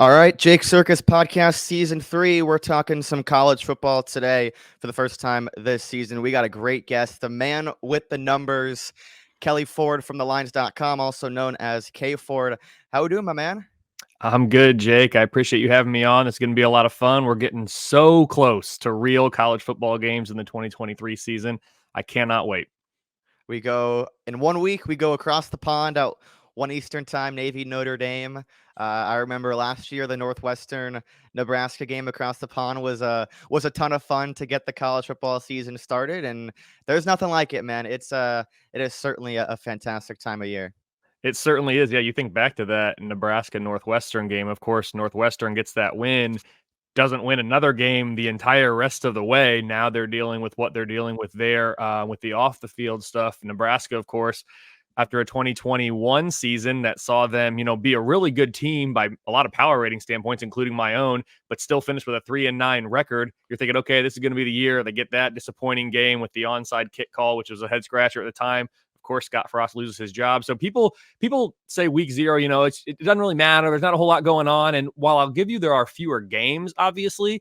All right, Jake Sirkus podcast season 3. We're talking some college football today for the first time this season. We got a great guest, the man with the numbers, Kelley Ford from thelines.com, also known as KFord. How we doing, my man? I'm good, Jake. I appreciate you having me on. It's going to be a lot of fun. We're getting so close to real college football games in the 2023 season. I cannot wait. We go in 1 week. We go across the pond out 1 Eastern time, Navy Notre Dame. I remember last year the Northwestern Nebraska game across the pond was a ton of fun to get the college football season started, and there's nothing like it, man. It is certainly a fantastic time of year. It certainly is. Yeah, you think back to that Nebraska Northwestern game. Of course, Northwestern gets that win, doesn't win another game the entire rest of the way. Now they're dealing with what they're dealing with there with the off the field stuff. Nebraska, of course, after a 2021 season that saw them, be a really good team by a lot of power rating standpoints, including my own, but still finished with a 3-9 record. You're thinking, okay, this is going to be the year they get that disappointing game with the onside kick call, which was a head scratcher at the time. Of course, Scott Frost loses his job. So people say week 0, it doesn't really matter. There's not a whole lot going on. And while I'll give you there are fewer games, obviously,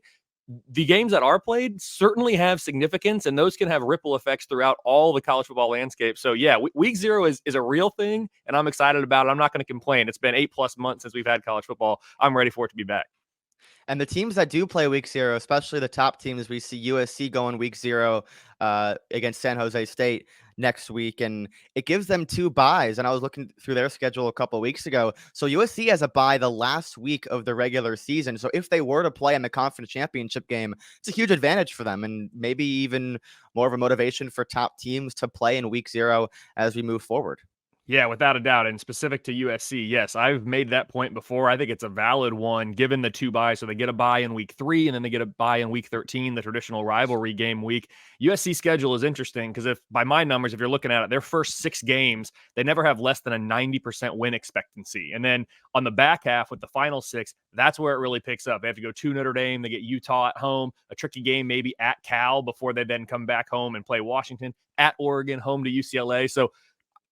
the games that are played certainly have significance, and those can have ripple effects throughout all the college football landscape. So yeah, week 0 is a real thing, and I'm excited about it. I'm not going to complain. It's been 8+ months since we've had college football. I'm ready for it to be back. And the teams that do play week 0, especially the top teams, we see USC going week 0 against San Jose State next week, and it gives them 2 byes. And I was looking through their schedule a couple of weeks ago. So USC has a bye the last week of the regular season. So if they were to play in the conference championship game, it's a huge advantage for them, and maybe even more of a motivation for top teams to play in week 0 as we move forward. Yeah, without a doubt. And specific to USC, yes, I've made that point before. I think it's a valid one given the 2 byes. So they get a bye in week 3 and then they get a bye in week 13, the traditional rivalry game week. USC schedule is interesting because if by my numbers, if you're looking at it, their first 6 games, they never have less than a 90% win expectancy. And then on the back half with the final 6, that's where it really picks up. They have to go to Notre Dame. They get Utah at home, a tricky game maybe at Cal before they then come back home and play Washington, at Oregon, home to UCLA. So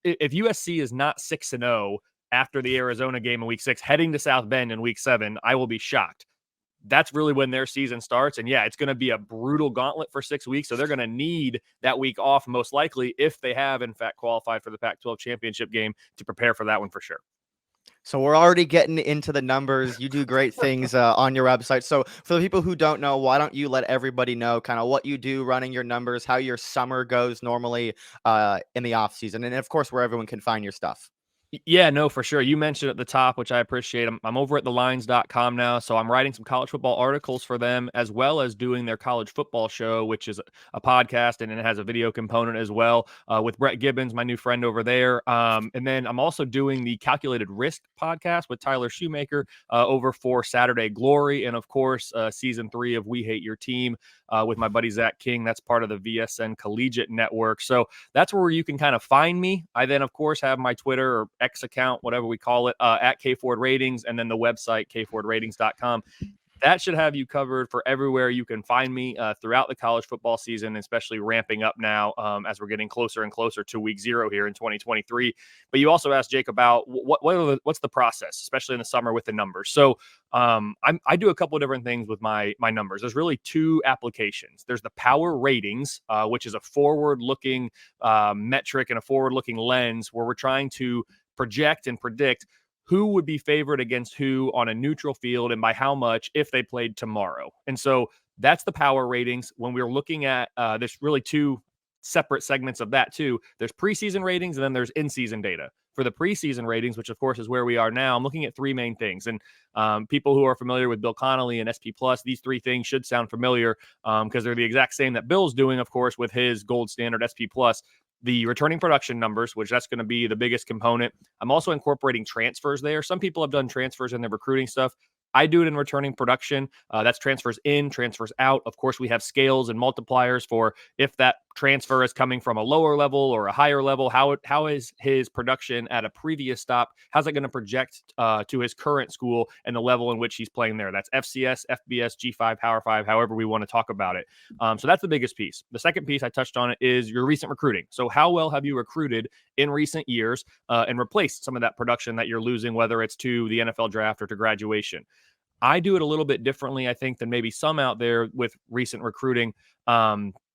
if USC is not 6-0 after the Arizona game in week 6, heading to South Bend in week 7, I will be shocked. That's really when their season starts. And yeah, it's going to be a brutal gauntlet for 6 weeks. So they're going to need that week off, most likely, if they have, in fact, qualified for the Pac-12 championship game to prepare for that one for sure. So we're already getting into the numbers. You do great things on your website. So for the people who don't know, why don't you let everybody know kind of what you do running your numbers, how your summer goes normally in the off season, and of course, where everyone can find your stuff. Yeah, no, for sure. You mentioned at the top, which I appreciate. I'm over at thelines.com now, so I'm writing some college football articles for them, as well as doing their college football show, which is a podcast, and it has a video component as well with Brett Gibbons, my new friend over there. And then I'm also doing the Calculated Risk podcast with Tyler Shoemaker over for Saturday Glory, and of course, season 3 of We Hate Your Team with my buddy Zach King. That's part of the VSN Collegiate Network. So that's where you can kind of find me. I then, of course, have my Twitter or X account, whatever we call it, at KFord Ratings, and then the website, kfordratings.com. That should have you covered for everywhere you can find me throughout the college football season, especially ramping up now as we're getting closer and closer to week 0 here in 2023. But you also asked Jake about what's the process, especially in the summer with the numbers. So I do a couple of different things with my numbers. There's really 2 applications. There's the power ratings, which is a forward-looking metric and a forward-looking lens where we're trying to project and predict who would be favored against who on a neutral field and by how much if they played tomorrow. And so that's the power ratings. When we're looking at, there's really 2 separate segments of that too. There's preseason ratings and then there's in-season data. For the preseason ratings, which of course is where we are now, I'm looking at 3 main things. And people who are familiar with Bill Connolly and SP Plus, these 3 things should sound familiar because they're the exact same that Bill's doing, of course, with his gold standard SP Plus. The returning production numbers, which that's going to be the biggest component. I'm also incorporating transfers there. Some people have done transfers in their recruiting stuff. I do it in returning production. That's transfers in, transfers out. Of course, we have scales and multipliers for if that transfer is coming from a lower level or a higher level. How is his production at a previous stop? How's it going to project to his current school and the level in which he's playing there? That's FCS, FBS, G5, Power 5, however we want to talk about it. So that's the biggest piece. The second piece I touched on it is your recent recruiting. So how well have you recruited in recent years and replaced some of that production that you're losing, whether it's to the NFL draft or to graduation? I do it a little bit differently, I think, than maybe some out there with recent recruiting.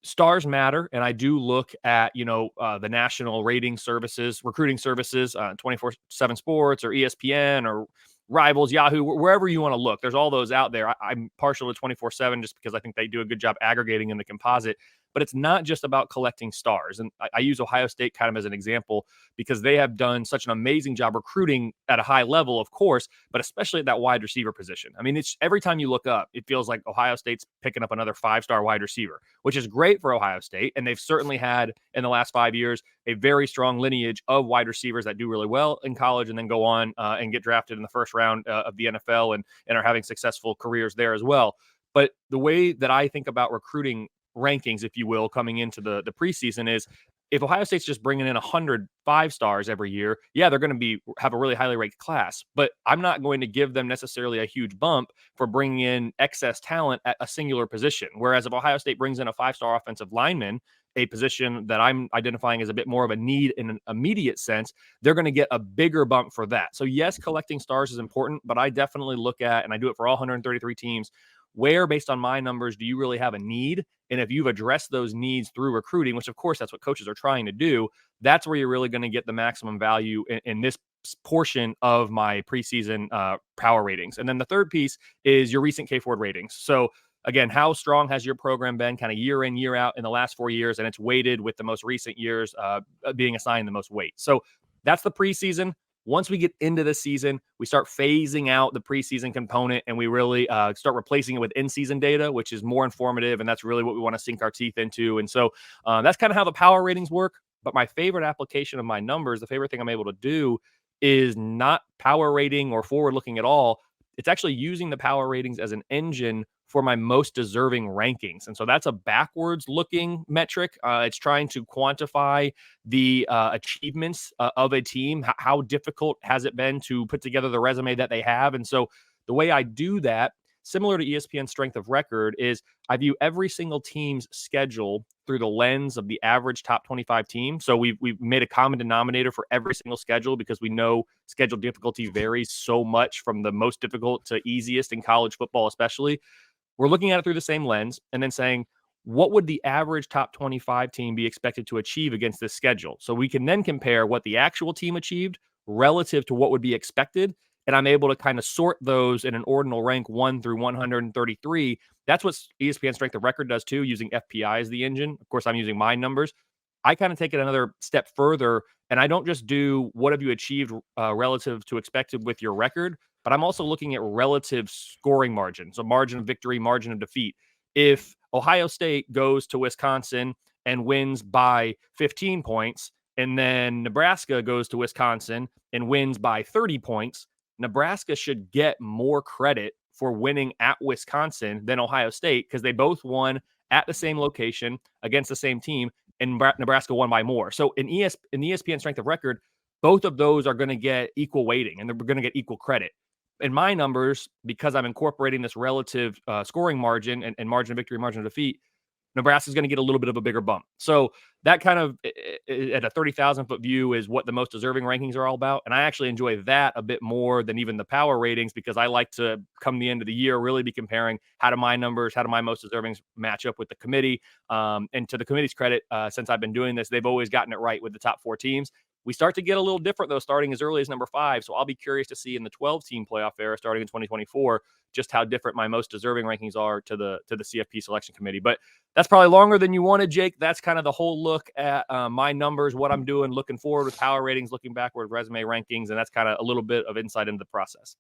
Stars matter, and I do look at the national rating services, recruiting services, 24/7 Sports or ESPN or Rivals, Yahoo, wherever you want to look. There's all those out there. I'm partial to 24/7 just because I think they do a good job aggregating in the composite. But it's not just about collecting stars, and I use Ohio State kind of as an example because they have done such an amazing job recruiting at a high level, of course, but especially at that wide receiver position. I mean, it's every time you look up, it feels like Ohio State's picking up another 5-star wide receiver, which is great for Ohio State. And they've certainly had in the last 5 years a very strong lineage of wide receivers that do really well in college and then go on and get drafted in the first round of the NFL and are having successful careers there as well. But the way that I think about recruiting rankings, if you will, coming into the preseason is if Ohio State's just bringing in 100 5 stars every year, yeah, they're going to have a really highly ranked class, but I'm not going to give them necessarily a huge bump for bringing in excess talent at a singular position. Whereas if Ohio State brings in a 5-star offensive lineman, a position that I'm identifying as a bit more of a need in an immediate sense, they're going to get a bigger bump for that. So yes, collecting stars is important, but I definitely look at, and I do it for all 133 teams, where based on my numbers, do you really have a need? And if you've addressed those needs through recruiting, which of course that's what coaches are trying to do, that's where you're really going to get the maximum value in this portion of my preseason power ratings. And then the third piece is your recent KFord ratings. So again, how strong has your program been kind of year in, year out in the last 4 years? And it's weighted with the most recent years being assigned the most weight. So that's the preseason. Once we get into the season, we start phasing out the preseason component and we really start replacing it with in-season data, which is more informative. And that's really what we want to sink our teeth into. And so that's kind of how the power ratings work. But my favorite application of my numbers, the favorite thing I'm able to do is not power rating or forward looking at all. It's actually using the power ratings as an engine for my most deserving rankings. And so that's a backwards looking metric. It's trying to quantify the achievements of a team. How difficult has it been to put together the resume that they have? And so the way I do that, similar to ESPN strength of record, is I view every single team's schedule through the lens of the average top 25 team. So we've made a common denominator for every single schedule because we know schedule difficulty varies so much from the most difficult to easiest in college football, especially. We're looking at it through the same lens and then saying, what would the average top 25 team be expected to achieve against this schedule? So we can then compare what the actual team achieved relative to what would be expected. And I'm able to kind of sort those in an ordinal rank 1 through 133. That's what ESPN Strength of Record does too, using FPI as the engine. Of course, I'm using my numbers. I kind of take it another step further, and I don't just do what have you achieved relative to expected with your record, but I'm also looking at relative scoring margin. So margin of victory, margin of defeat. If Ohio State goes to Wisconsin and wins by 15 points, and then Nebraska goes to Wisconsin and wins by 30 points, Nebraska should get more credit for winning at Wisconsin than Ohio State because they both won at the same location against the same team, and Nebraska won by more. So in the ESPN strength of record, both of those are going to get equal weighting and they're going to get equal credit. In my numbers, because I'm incorporating this relative scoring margin and margin of victory, margin of defeat, Nebraska is going to get a little bit of a bigger bump. So that kind of at a 30,000 foot view is what the most deserving rankings are all about. And I actually enjoy that a bit more than even the power ratings because I like to come the end of the year, really be comparing how do my numbers, how do my most deservings match up with the committee. And to the committee's credit, since I've been doing this, they've always gotten it right with the top 4 teams. We start to get a little different, though, starting as early as number 5. So I'll be curious to see in the 12-team playoff era starting in 2024 just how different my most deserving rankings are to the CFP selection committee. But that's probably longer than you wanted, Jake. That's kind of the whole look at my numbers, what I'm doing, looking forward with power ratings, looking backward resume rankings, and that's kind of a little bit of insight into the process.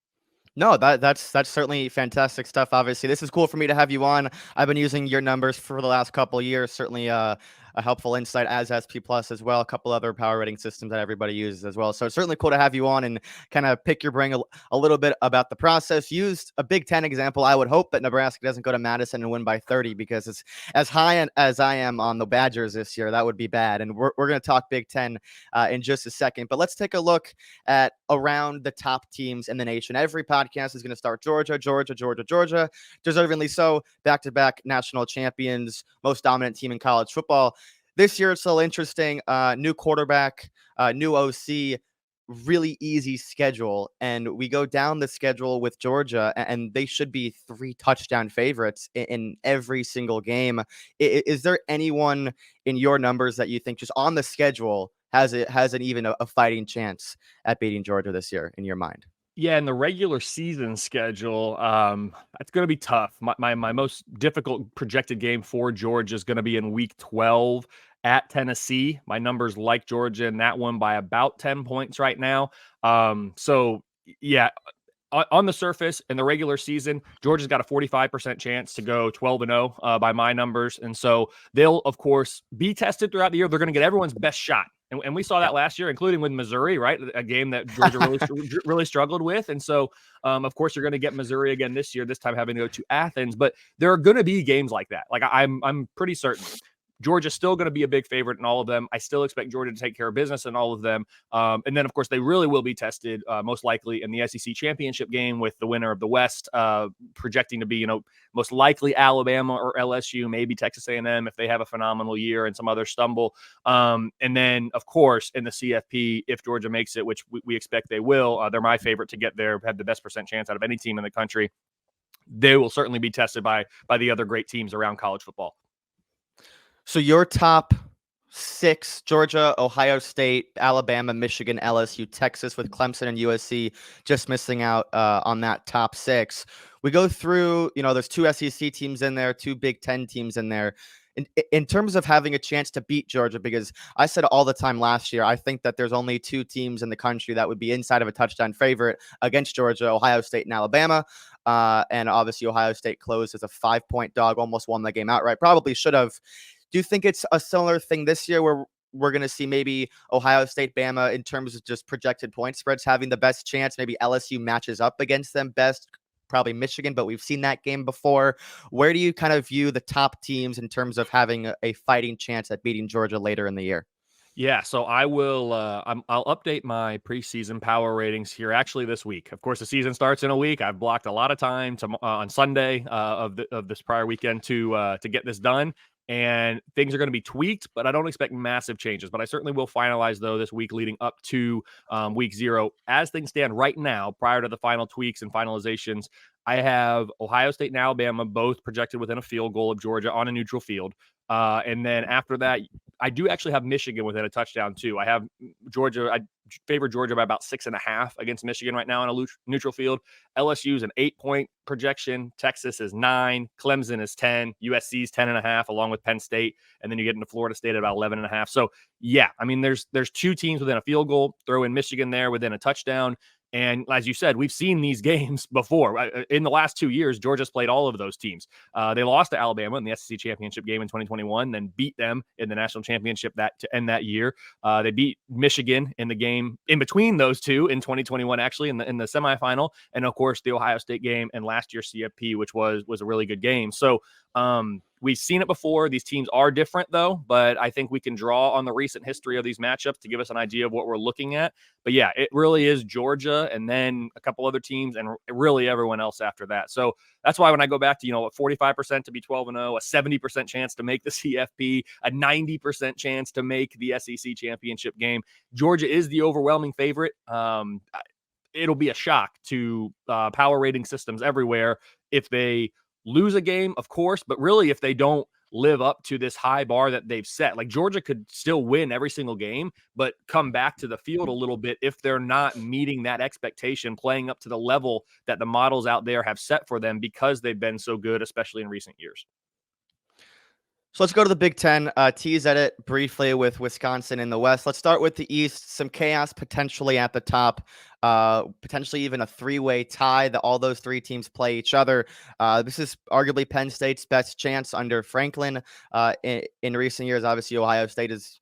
No, that's certainly fantastic stuff. Obviously, this is cool for me to have you on. I've been using your numbers for the last couple of years. Certainly a helpful insight as SP Plus as well. A couple other power rating systems that everybody uses as well. So it's certainly cool to have you on and kind of pick your brain a little bit about the process. Used a Big Ten example. I would hope that Nebraska doesn't go to Madison and win by 30 because it's as high as I am on the Badgers this year. That would be bad. And we're going to talk Big Ten in just a second. But let's take a look at around the top teams in the nation. Every podcast is going to start Georgia, deservingly so. Back-to-back national champions, most dominant team in college football. This year, it's a little interesting. New quarterback, new OC. really easy schedule, and we go down the schedule with Georgia, and they should be 3 touchdown favorites in every single game. Is there anyone in your numbers that you think just on the schedule has an even a fighting chance at beating Georgia this year in your mind? Yeah, in the regular season schedule, it's going to be tough. My most difficult projected game for Georgia is going to be in Week 12 at Tennessee. My numbers like Georgia in that one by about 10 points right now. Yeah, on the surface in the regular season, Georgia's got a 45% chance to go 12-0 by my numbers. And so they'll, of course, be tested throughout the year. They're going to get everyone's best shot. And we saw that last year, including with Missouri, right? A game that Georgia really struggled with. And so, of course, you're going to get Missouri again this year, this time having to go to Athens. But there are going to be games like that. Like I'm pretty certain. Georgia's still going to be a big favorite in all of them. I still expect Georgia to take care of business in all of them. And then, of course, they really will be tested most likely in the SEC championship game with the winner of the West projecting to be, most likely Alabama or LSU, maybe Texas A&M if they have a phenomenal year and some other stumble. And then, of course, in the CFP, if Georgia makes it, which we expect they will, they're my favorite to get there, have the best percent chance out of any team in the country. They will certainly be tested by the other great teams around college football. So your top 6: Georgia, Ohio State, Alabama, Michigan, LSU, Texas, with Clemson and USC just missing out on that top 6. We go through, there's 2 SEC teams in there, 2 Big Ten teams in there. In terms of having a chance to beat Georgia, because I said all the time last year, I think that there's only 2 teams in the country that would be inside of a touchdown favorite against Georgia: Ohio State and Alabama. And obviously Ohio State closed as a 5-point dog, almost won the game outright, probably should have. Do you think it's a similar thing this year where we're going to see maybe Ohio State, Bama in terms of just projected point spreads having the best chance? Maybe LSU matches up against them best, probably Michigan, but we've seen that game before. Where do you kind of view the top teams in terms of having a fighting chance at beating Georgia later in the year? Yeah, so I will. I'll update my preseason power ratings here actually this week. Of course, the season starts in a week. I've blocked a lot of time on Sunday of this prior weekend to get this done, and things are going to be tweaked. But I don't expect massive changes. But I certainly will finalize though this week leading up to week 0. As things stand right now, prior to the final tweaks and finalizations, I have Ohio State and Alabama both projected within a field goal of Georgia on a neutral field. And then after that, I do actually have Michigan within a touchdown too. I have Georgia. I favor Georgia by about 6.5 against Michigan right now on a neutral field. LSU is an 8-point projection. Texas is 9. Clemson is 10. USC is 10.5 along with Penn State. And then you get into Florida State at about 11.5. So yeah, I mean, there's 2 teams within a field goal. Throw in Michigan there within a touchdown. And as you said, we've seen these games before. In the last 2 years, Georgia's played all of those teams. They lost to Alabama in the SEC championship game in 2021, then beat them in the national championship to end that year. They beat Michigan in the game in between those two in 2021, actually in the semifinal, and of course the Ohio State game and last year's CFP, which was a really good game. So we've seen it before. These teams are different, though, but I think we can draw on the recent history of these matchups to give us an idea of what we're looking at. But yeah, it really is Georgia and then a couple other teams and really everyone else after that. So that's why when I go back to, a 45% to be 12-0, a 70% chance to make the CFP, a 90% chance to make the SEC championship game, Georgia is the overwhelming favorite. It'll be a shock to power rating systems everywhere if they lose a game, of course, but really if they don't live up to this high bar that they've set. Like Georgia could still win every single game, but come back to the field a little bit if they're not meeting that expectation, playing up to the level that the models out there have set for them because they've been so good, especially in recent years. So let's go to the Big Ten, tease at it briefly with Wisconsin in the West. Let's start with the East. Some chaos potentially at the top, potentially even a 3-way tie that all those 3 teams play each other. This is arguably Penn State's best chance under Franklin in recent years. Obviously, Ohio State is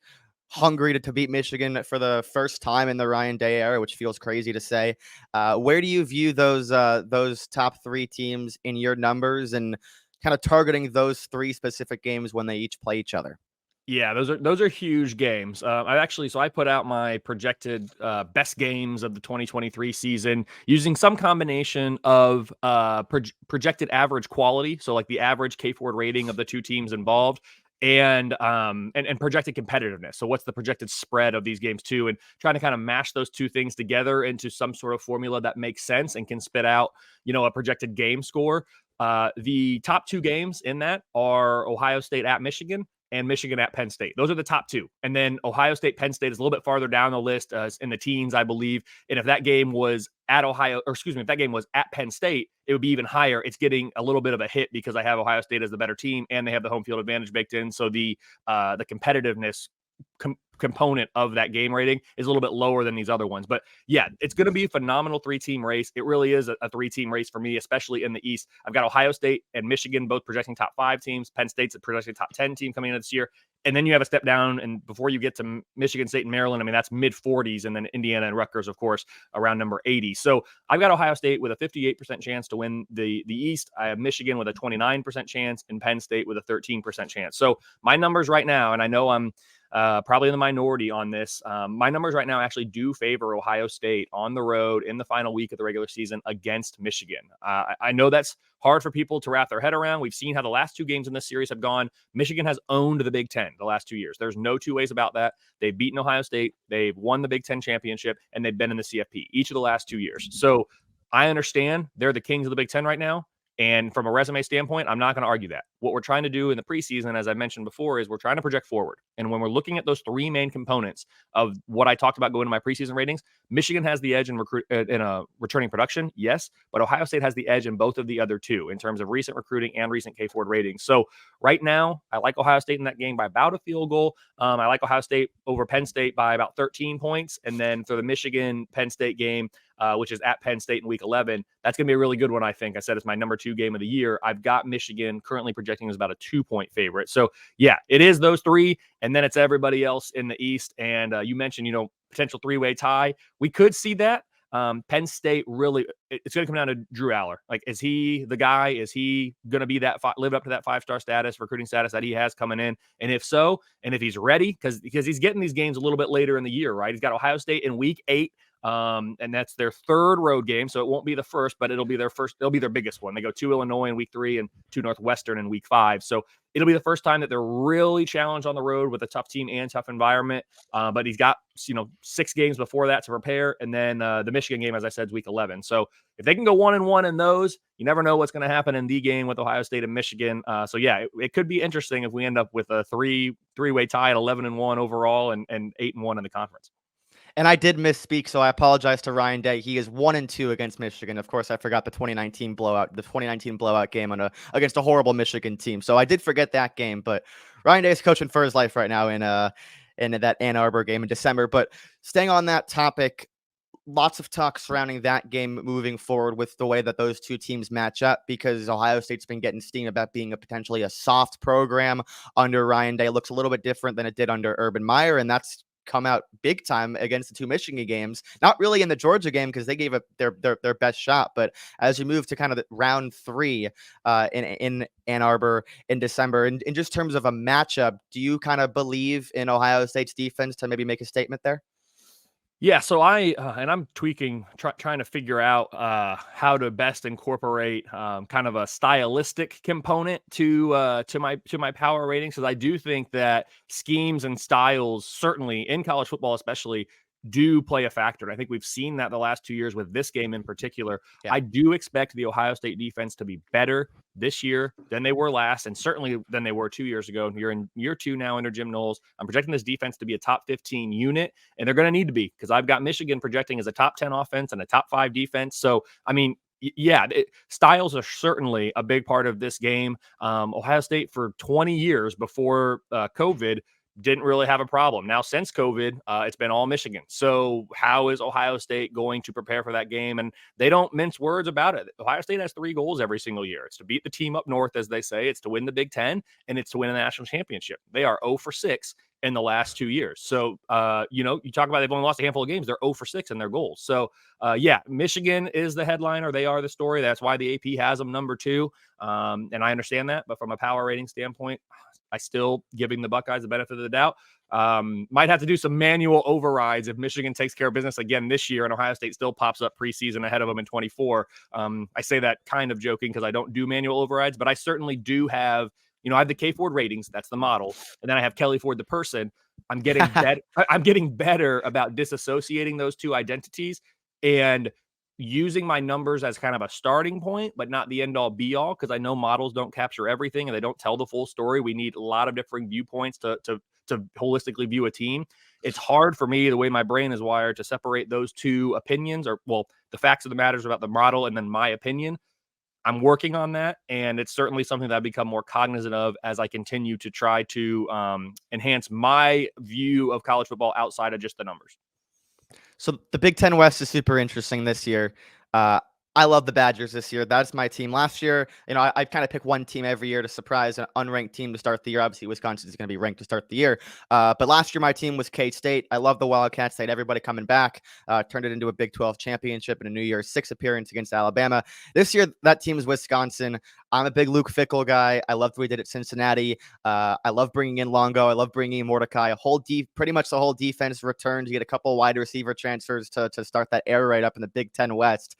hungry to beat Michigan for the first time in the Ryan Day era, which feels crazy to say. Where do you view those top 3 teams in your numbers and kind of targeting those 3 specific games when they each play each other? Yeah, those are huge games. I put out my projected best games of the 2023 season using some combination of projected average quality, so like the average KFord rating of the 2 teams involved, and projected competitiveness. So what's the projected spread of these games too, and trying to kind of mash those two things together into some sort of formula that makes sense and can spit out, a projected game score. The top two games in that are Ohio State at Michigan and Michigan at Penn State. Those are the top two. And then Ohio State, Penn State is a little bit farther down the list, in the teens, I believe. And if that game was at if that game was at Penn State, it would be even higher. It's getting a little bit of a hit because I have Ohio State as the better team and they have the home field advantage baked in. So the competitiveness component of that game rating is a little bit lower than these other ones. But yeah, it's going to be a phenomenal 3-team race. It really is a 3-team race for me, especially in the East. I've got Ohio State and Michigan both projecting top 5 teams. Penn State's projecting top 10 team coming into this year. And then you have a step down, and before you get to Michigan State and Maryland, I mean, that's mid-40s, and then Indiana and Rutgers, of course, around number 80. So I've got Ohio State with a 58% chance to win the East. I have Michigan with a 29% chance, and Penn State with a 13% chance. So my numbers right now, and I know I'm probably in the minority on this. My numbers right now actually do favor Ohio State on the road in the final week of the regular season against Michigan. I know that's hard for people to wrap their head around. We've seen how the last 2 games in this series have gone. Michigan has owned the Big Ten the last 2 years. There's no two ways about that. They've beaten Ohio State. They've won the Big Ten championship, and they've been in the CFP each of the last 2 years. So I understand they're the kings of the Big Ten right now. And from a resume standpoint, I'm not going to argue that. What we're trying to do in the preseason, as I mentioned before, is we're trying to project forward. And when we're looking at those 3 main components of what I talked about going into my preseason ratings, Michigan has the edge in returning production, yes, but Ohio State has the edge in both of the other 2 in terms of recent recruiting and recent KFord ratings. So right now, I like Ohio State in that game by about a field goal. I like Ohio State over Penn State by about 13 points. And then for the Michigan-Penn State game, which is at Penn State in week 11. That's going to be a really good one, I think. I said it's my number 2 game of the year. I've got Michigan currently projecting as about a 2-point favorite. So, yeah, it is those 3, and then it's everybody else in the East. And you mentioned, potential 3-way tie. We could see that. Penn State really, it's going to come down to Drew Aller. Like, is he the guy? Is he going to be live up to that 5-star status, recruiting status that he has coming in? And if so, and if he's ready, because he's getting these games a little bit later in the year, right? He's got Ohio State in week 8. And that's their 3rd road game. So it won't be the first, but it'll be their first. It'll be their biggest one. They go to Illinois in week 3 and to Northwestern in week 5. So it'll be the first time that they're really challenged on the road with a tough team and tough environment. But he's got, 6 games before that to prepare. And then the Michigan game, as I said, is week 11. So if they can go 1-1 in those, you never know what's going to happen in the game with Ohio State and Michigan. So yeah, it could be interesting if we end up with a three-way tie at 11-1 overall and 8-1 in the conference. And I did misspeak, so I apologize to Ryan Day. He is 1-2 against Michigan. Of course, I forgot the 2019 blowout game against a horrible Michigan team. So I did forget that game. But Ryan Day is coaching for his life right now in that Ann Arbor game in December. But staying on that topic, lots of talk surrounding that game moving forward with the way that those 2 teams match up, because Ohio State's been getting steam about being potentially a soft program under Ryan Day. It looks a little bit different than it did under Urban Meyer, and that's come out big time against the 2 Michigan games. Not really in the Georgia game because they gave it their best shot, but as you move to kind of the round 3 in Ann Arbor in December, in just terms of a matchup, do you kind of believe in Ohio State's defense to maybe make a statement there? Yeah, so I'm tweaking, trying to figure out how to best incorporate kind of a stylistic component to my power ratings, because I do think that schemes and styles, certainly in college football especially, do play a factor. And I think we've seen that the last 2 years with this game in particular. Yeah. I do expect the Ohio State defense to be better this year than they were last, and certainly than they were 2 years ago. You're in year 2 now under Jim Knowles. I'm projecting this defense to be a top 15 unit, and they're going to need to be, because I've got Michigan projecting as a top 10 offense and a top 5 defense. So, I mean, yeah, styles are certainly a big part of this game. Ohio State for 20 years before COVID didn't really have a problem. Now, since COVID, it's been all Michigan. So how is Ohio State going to prepare for that game? And they don't mince words about it. Ohio State has 3 goals every single year. It's to beat the team up north, as they say. It's to win the Big Ten, and it's to win a national championship. They are 0 for 6 in the last 2 years. So, you talk about they've only lost a handful of games. They're 0 for 6 in their goals. So, yeah, Michigan is the headliner. They are the story. That's why the AP has them number 2. And I understand that. But from a power rating standpoint, I still giving the Buckeyes the benefit of the doubt. Might have to do some manual overrides if Michigan takes care of business again this year and Ohio State still pops up preseason ahead of them in 24. I say that kind of joking because I don't do manual overrides, but I certainly do have I have the KFord ratings, that's the model, and then I have Kelley Ford the person. I'm getting better. I'm getting better about disassociating those two identities and using my numbers as kind of a starting point, but not the end all be all, because I know models don't capture everything and they don't tell the full story. We need a lot of different viewpoints to holistically view a team. It's hard for me, the way my brain is wired, to separate those two opinions, or, well, the facts of the matters about the model and then my opinion. I'm working on that, and it's certainly something that I've become more cognizant of as I continue to try to enhance my view of college football outside of just the numbers. So the Big Ten West is super interesting this year. I love the Badgers this year. That's my team. Last year, I kind of pick one team every year to surprise an unranked team to start the year. Obviously, Wisconsin is going to be ranked to start the year. But last year, my team was K-State. I love the Wildcats. They had everybody coming back, turned it into a Big 12 championship and a New Year's Six appearance against Alabama. This year, that team is Wisconsin. I'm a big Luke Fickell guy. I loved what he did at Cincinnati. I love bringing in Longo. I love bringing in Mordecai. Pretty much the whole defense returned. You get a couple wide receiver transfers to start that air raid up in the Big Ten West.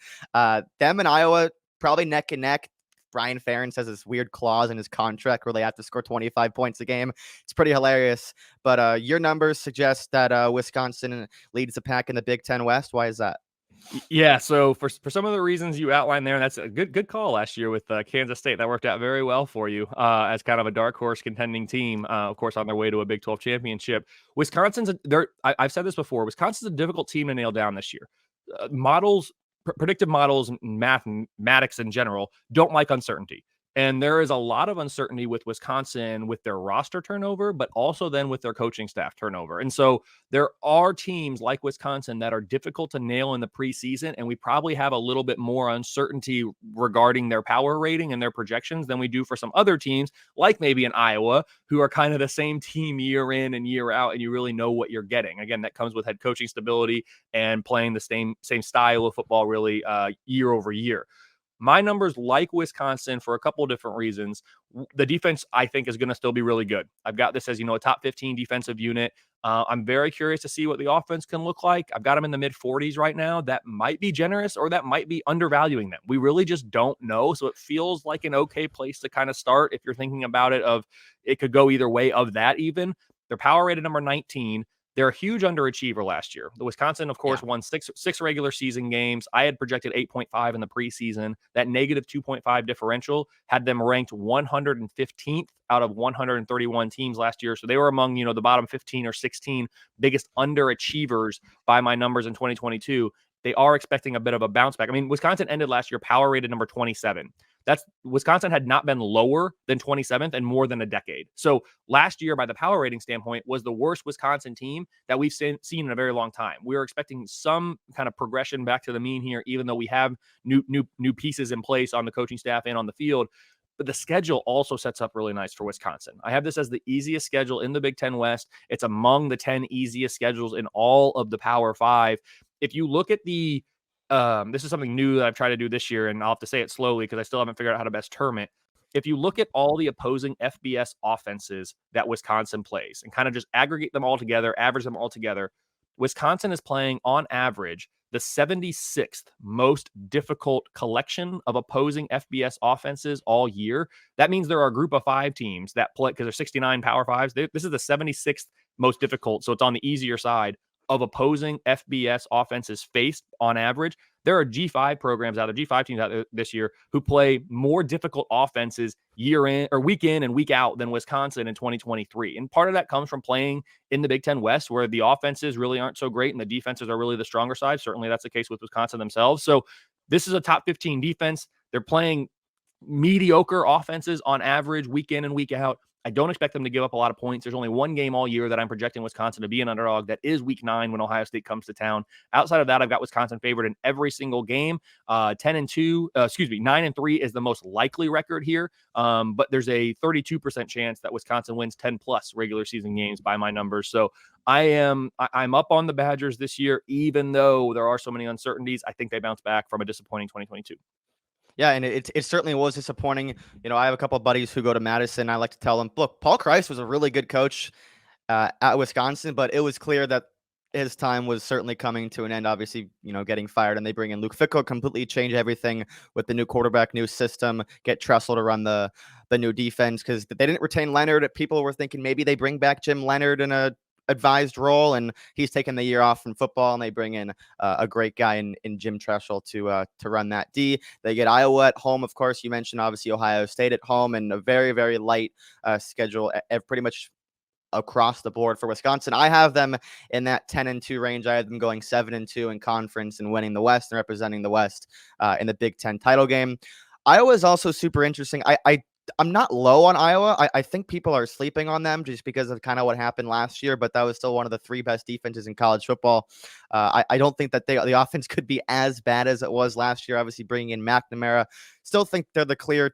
Them and Iowa probably neck and neck. Brian Ferentz has this weird clause in his contract where they have to score 25 points a game. It's pretty hilarious. But your numbers suggest that Wisconsin leads the pack in the Big Ten West. Why is that? Yeah, so for some of the reasons you outlined there, and that's a good call last year with Kansas State. That worked out very well for you as kind of a dark horse contending team, of course, on their way to a Big 12 championship. I've said this before, Wisconsin's a difficult team to nail down this year. Predictive models and mathematics in general don't like uncertainty. And there is a lot of uncertainty with Wisconsin with their roster turnover, but also then with their coaching staff turnover. And so there are teams like Wisconsin that are difficult to nail in the preseason, and we probably have a little bit more uncertainty regarding their power rating and their projections than we do for some other teams, like maybe in Iowa, who are kind of the same team year in and year out, and you really know what you're getting. Again, that comes with head coaching stability and playing the same style of football really year over year. My numbers like Wisconsin for a couple of different reasons. The defense, I think, is going to still be really good. I've got this as, a top 15 defensive unit. I'm very curious to see what the offense can look like. I've got them in the mid 40s right now. That might be generous or that might be undervaluing them. We really just don't know. So it feels like an okay place to kind of start if you're thinking about it could go either way of that even. They're power rated number 19. They're a huge underachiever last year. The Wisconsin, of course, won six regular season games. I had projected 8.5 in the preseason. That negative 2.5 differential had them ranked 115th out of 131 teams last year. So they were among, the bottom 15 or 16 biggest underachievers by my numbers in 2022. They are expecting a bit of a bounce back. I mean, Wisconsin ended last year power rated number 27. Wisconsin had not been lower than 27th in more than a decade. So last year, by the power rating standpoint, was the worst Wisconsin team that we've seen in a very long time. We were expecting some kind of progression back to the mean here, even though we have new pieces in place on the coaching staff and on the field. But the schedule also sets up really nice for Wisconsin. I have this as the easiest schedule in the Big Ten West. It's among the 10 easiest schedules in all of the Power Five. If you look at this is something new that I've tried to do this year, and I'll have to say it slowly because I still haven't figured out how to best term it. If you look at all the opposing FBS offenses that Wisconsin plays and kind of just aggregate them all together, average them all together, Wisconsin is playing on average the 76th most difficult collection of opposing FBS offenses all year. That means there are a group of 5 teams that play, because there's 69 Power Fives. This is the 76th most difficult, so it's on the easier side of opposing FBS offenses faced on average. There are G5 programs out there, G5 teams out there this year who play more difficult offenses week in and week out than Wisconsin in 2023. And part of that comes from playing in the Big Ten West, where the offenses really aren't so great and the defenses are really the stronger side. Certainly that's the case with Wisconsin themselves. So this is a top 15 defense. They're playing mediocre offenses on average week in and week out. I don't expect them to give up a lot of points. There's only one game all year that I'm projecting Wisconsin to be an underdog. That is week 9 when Ohio State comes to town. Outside of that, I've got Wisconsin favored in every single game. 9-3 is the most likely record here. But there's a 32% chance that Wisconsin wins 10 plus regular season games by my numbers. So I'm up on the Badgers this year, even though there are so many uncertainties. I think they bounce back from a disappointing 2022. Yeah, and it certainly was disappointing. I have a couple of buddies who go to Madison. I like to tell them, look, Paul Christ was a really good coach at Wisconsin, but it was clear that his time was certainly coming to an end. Obviously, getting fired, and they bring in Luke Fickell, completely change everything with the new quarterback, new system, get Tressel to run the new defense, because they didn't retain Leonard. People were thinking maybe they bring back Jim Leonard in a advised role, and he's taken the year off from football, and they bring in a great guy in Jim Tressel to run that D. They get Iowa at home, of course. You mentioned obviously Ohio State at home, and a very, very light schedule, pretty much across the board for Wisconsin. I have them in that 10-2 range. I have them going 7-2 in conference and winning the West and representing the West in the Big Ten title game. Iowa is also super interesting. I'm not low on Iowa. I think people are sleeping on them just because of kind of what happened last year, but that was still one of the 3 best defenses in college football. I don't think that the offense could be as bad as it was last year. Obviously, bringing in McNamara, still think they're the clear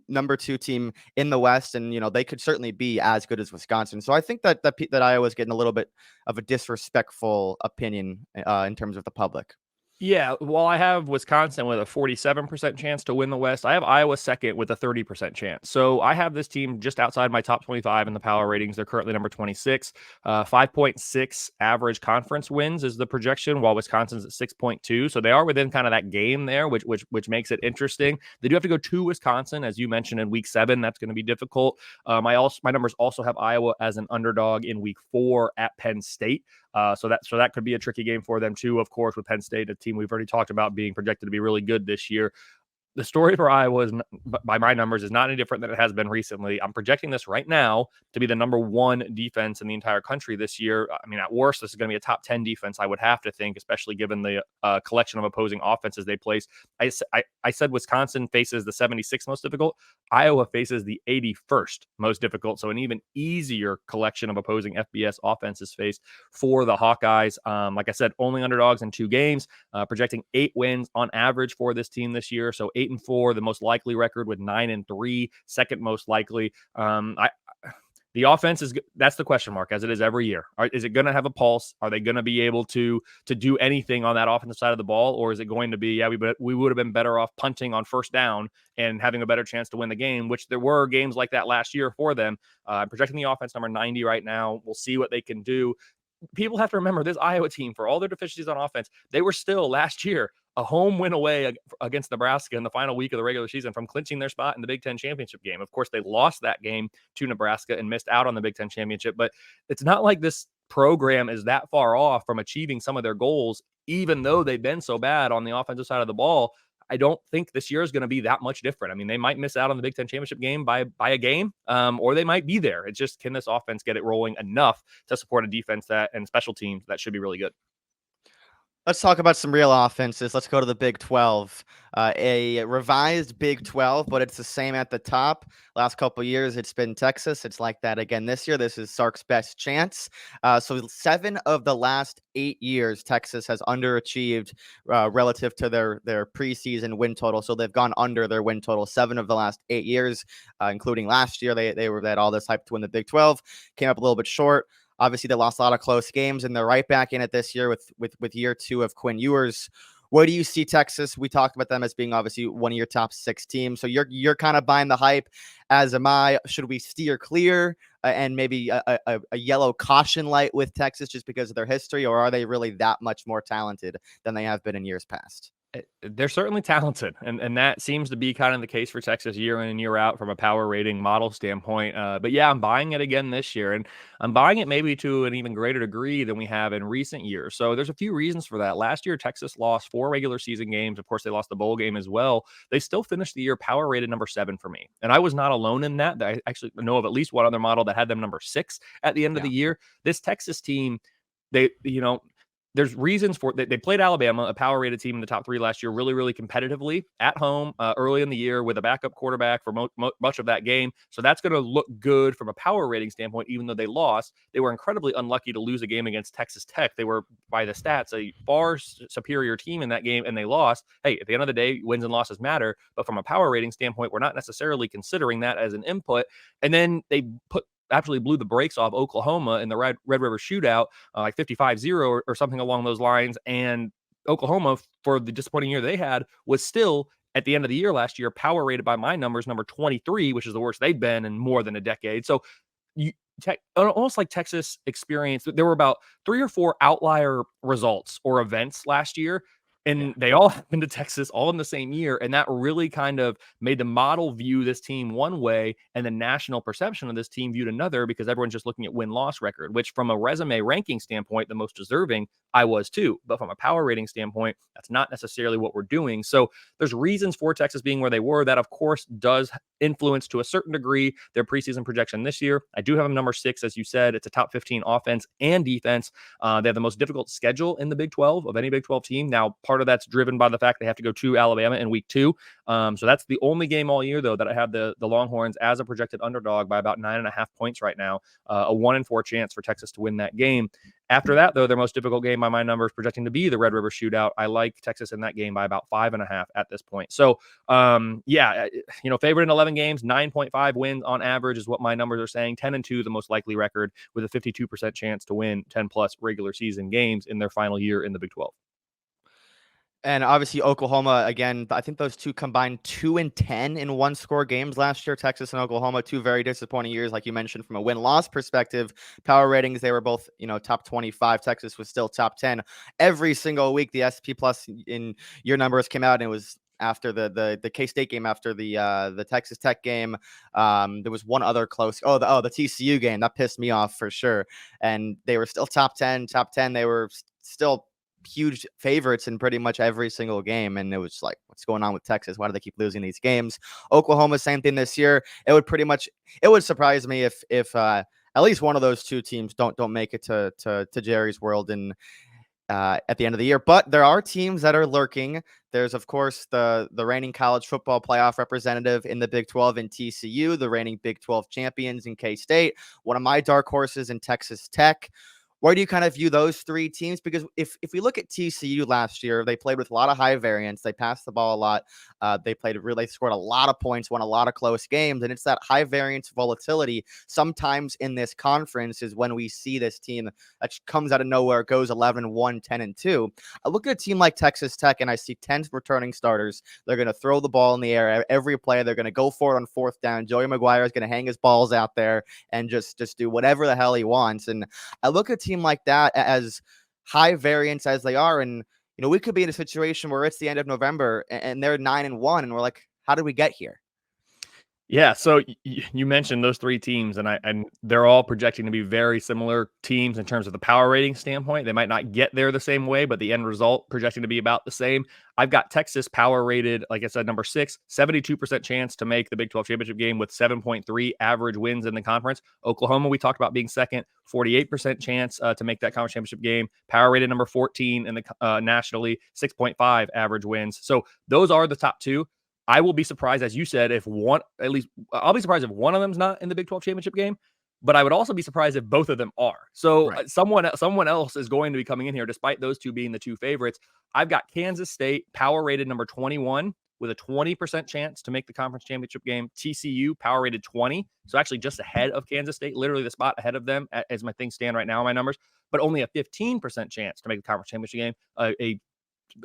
number 2 team in the West, and they could certainly be as good as Wisconsin. So I think that Iowa's getting a little bit of a disrespectful opinion in terms of the public. Yeah, while I have Wisconsin with a 47% chance to win the West, I have Iowa second with a 30% chance. So I have this team just outside my top 25 in the power ratings. They're currently number 26. 5.6 average conference wins is the projection, while Wisconsin's at 6.2. So they are within kind of that game there, which makes it interesting. They do have to go to Wisconsin, as you mentioned, in week 7. That's going to be difficult. My numbers also have Iowa as an underdog in week 4 at Penn State. So that could be a tricky game for them too, of course, with Penn State, a team we've already talked about being projected to be really good this year. The story for Iowa is, by my numbers, is not any different than it has been recently. I'm projecting this right now to be the number 1 defense in the entire country this year. I mean, at worst, this is going to be a top 10 defense, I would have to think, especially given the collection of opposing offenses they place. I said Wisconsin faces the 76th most difficult. Iowa faces the 81st most difficult, so an even easier collection of opposing FBS offenses faced for the Hawkeyes. Like I said, only underdogs in 2 games, projecting 8 wins on average for this team this year. So 8-4, the most likely record, with 9-3, second most likely. The offense that's the question mark, as it is every year. Is it going to have a pulse? Are they going to be able to do anything on that offensive side of the ball? Or is it going to be, we would have been better off punting on first down and having a better chance to win the game, which there were games like that last year for them. I'm projecting the offense number 90 right now. We'll see what they can do. People have to remember this Iowa team, for all their deficiencies on offense, they were still last year a home win away against Nebraska in the final week of the regular season from clinching their spot in the Big Ten championship game. Of course, they lost that game to Nebraska and missed out on the Big Ten championship, but it's not like this program is that far off from achieving some of their goals, even though they've been so bad on the offensive side of the ball. I don't think this year is going to be that much different. I mean, they might miss out on the Big Ten championship game by a game, or they might be there. It's just, can this offense get it rolling enough to support a defense and special teams that should be really good? Let's talk about some real offenses. Let's go to the Big 12. A revised Big 12, but it's the same at the top. Last couple of years, it's been Texas. It's like that again this year. This is Sark's best chance. So 7 of the last 8 years, Texas has underachieved relative to their preseason win total. So they've gone under their win total 7 of the last 8 years, including last year. They had all this hype to win the Big 12. Came up a little bit short. Obviously, they lost a lot of close games, and they're right back in it this year with year 2 of Quinn Ewers. Where do you see Texas? We talked about them as being obviously one of your top 6 teams. So you're kind of buying the hype, as am I. Should we steer clear and maybe a yellow caution light with Texas just because of their history, or are they really that much more talented than they have been in years past? They're certainly talented, and that seems to be kind of the case for Texas year in and year out from a power rating model standpoint. But yeah, I'm buying it again this year, and I'm buying it maybe to an even greater degree than we have in recent years. So there's a few reasons for that. Last year, Texas lost 4 regular season games. Of course, they lost the bowl game as well. They still finished the year power rated number 7 for me, and I was not alone in that. I actually know of at least one other model that had them number 6 at the end of the year. This Texas team, there's reasons for it. They played Alabama, a power rated team in the top 3 last year, really, really competitively at home early in the year with a backup quarterback for much of that game. So that's going to look good from a power rating standpoint, even though they lost. They were incredibly unlucky to lose a game against Texas Tech. They were, by the stats, a far superior team in that game, and they lost. Hey, at the end of the day, wins and losses matter. But from a power rating standpoint, we're not necessarily considering that as an input. And then they absolutely blew the brakes off Oklahoma in the Red River Shootout, like 55-0 or something along those lines. And Oklahoma, for the disappointing year they had, was still, at the end of the year last year, power rated by my numbers, number 23, which is the worst they'd been in more than a decade. So almost like Texas experienced. There were about 3 or 4 outlier results or events last year, and they all happened to Texas all in the same year. And that really kind of made the model view this team one way and the national perception of this team viewed another, because everyone's just looking at win-loss record, which from a resume ranking standpoint, the most deserving I was too. But from a power rating standpoint, that's not necessarily what we're doing. So there's reasons for Texas being where they were. That, of course, does influence to a certain degree their preseason projection this year. I do have them number 6, as you said. It's a top 15 offense and defense. They have the most difficult schedule in the Big 12 of any Big 12 team. Now, part of that's driven by the fact they have to go to Alabama in week 2. So that's the only game all year, though, that I have the Longhorns as a projected underdog by about 9.5 points right now. A 1 in 4 chance for Texas to win that game. After that, though, their most difficult game by my numbers projecting to be the Red River Shootout. I like Texas in that game by about 5.5 at this point. So, favorite in 11 games, 9.5 wins on average is what my numbers are saying. 10-2, the most likely record, with a 52% chance to win 10 plus regular season games in their final year in the Big 12. And obviously Oklahoma, again, I think those two combined 2-10 in one-score games last year. Texas and Oklahoma, 2 very disappointing years, like you mentioned, from a win-loss perspective. Power ratings, they were both, top 25. Texas was still top 10 every single week. The SP Plus in your numbers came out, and it was after the K-State game, after the Texas Tech game. There was one other close. The TCU game that pissed me off for sure. And they were still top 10. They were still huge favorites in pretty much every single game. And it was like, what's going on with Texas? Why do they keep losing these games? Oklahoma, same thing this year. It would surprise me if at least one of those two teams don't make it to Jerry's world and at the end of the year. But there are teams that are lurking. There's, of course, the reigning college football playoff representative in the Big 12 in TCU, the reigning Big 12 champions in K-State, one of my dark horses in Texas Tech. Where do you kind of view those 3 teams? Because if we look at TCU last year, they played with a lot of high variance. They passed the ball a lot. They scored a lot of points, won a lot of close games. And it's that high variance volatility sometimes in this conference is when we see this team that comes out of nowhere, goes 11-1, 10-2. I look at a team like Texas Tech and I see 10 returning starters. They're going to throw the ball in the air every play. They're going to go for it on 4th down. Joey McGuire is going to hang his balls out there and just do whatever the hell he wants. And I look at team like that as high variance as they are, and we could be in a situation where it's the end of November and they're 9-1 and we're like, how did we get here? Yeah, so you mentioned those 3 teams, and they're all projecting to be very similar teams in terms of the power rating standpoint. They might not get there the same way, but the end result projecting to be about the same. I've got Texas power rated, like I said, number 6, 72% chance to make the Big 12 championship game with 7.3 average wins in the conference. Oklahoma, we talked about being second, 48% chance to make that conference championship game. Power rated number 14 in the nationally, 6.5 average wins. So those are the top 2. I will be surprised, as you said, I'll be surprised if one of them's not in the Big 12 championship game, but I would also be surprised if both of them are. So Right. Someone else is going to be coming in here, despite those 2 being the 2 favorites. I've got Kansas State power rated number 21 with a 20% chance to make the conference championship game. TCU power rated 20. So actually just ahead of Kansas State, literally the spot ahead of them as my things stand right now in my numbers, but only a 15% chance to make the conference championship game.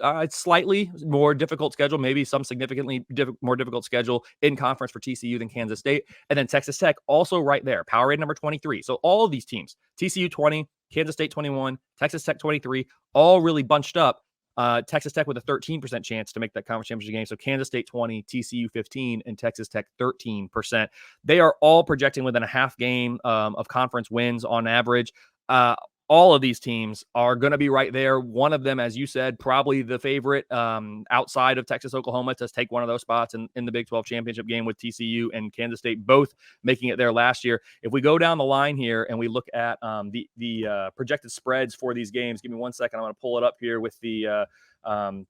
It's slightly more difficult schedule, maybe some significantly more difficult schedule in conference for TCU than Kansas State. And then Texas Tech also right there, power rate number 23. So all of these teams, TCU 20, Kansas State 21, Texas Tech 23, all really bunched up. Texas Tech with a 13% chance to make that conference championship game. So Kansas State 20, TCU 15, and Texas Tech 13%. They are all projecting within a half game of conference wins on average. All of these teams are going to be right there. One of them, as you said, probably the favorite outside of Texas, Oklahoma to take one of those spots in the Big 12 championship game, with TCU and Kansas State both making it there last year. If we go down the line here and we look at the projected spreads for these games, give me 1 second. I'm going to pull it up here with the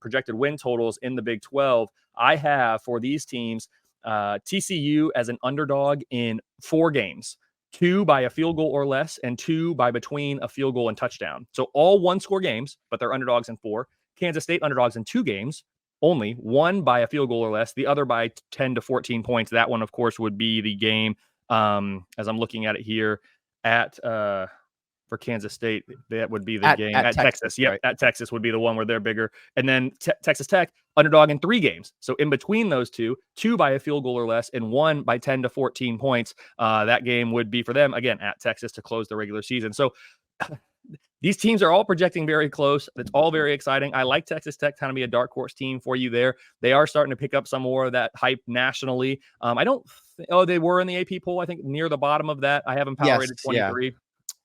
projected win totals in the Big 12. I have for these teams TCU as an underdog in 4 games. 2 by a field goal or less, and 2 by between a field goal and touchdown. So all 1-score games, but they're underdogs in 4. Kansas State underdogs in 2 games, only 1 by a field goal or less, the other by 10 to 14 points. That one, of course, would be the game, as I'm looking at it here, at for Kansas State. That would be the at, game at at Texas. Yep, right? at Texas would be the one where they're bigger. And then Texas Tech, underdog in 3 games. So in between those two by a field goal or less, and one by 10 to 14 points. That game would be for them, again, at Texas to close the regular season. So these teams are all projecting very close. It's all very exciting. I like Texas Tech kind of be a dark horse team for you there. They are starting to pick up some more of that hype nationally. I don't they were in the AP poll, I think, near the bottom of that. I have them power rated 23. Yeah.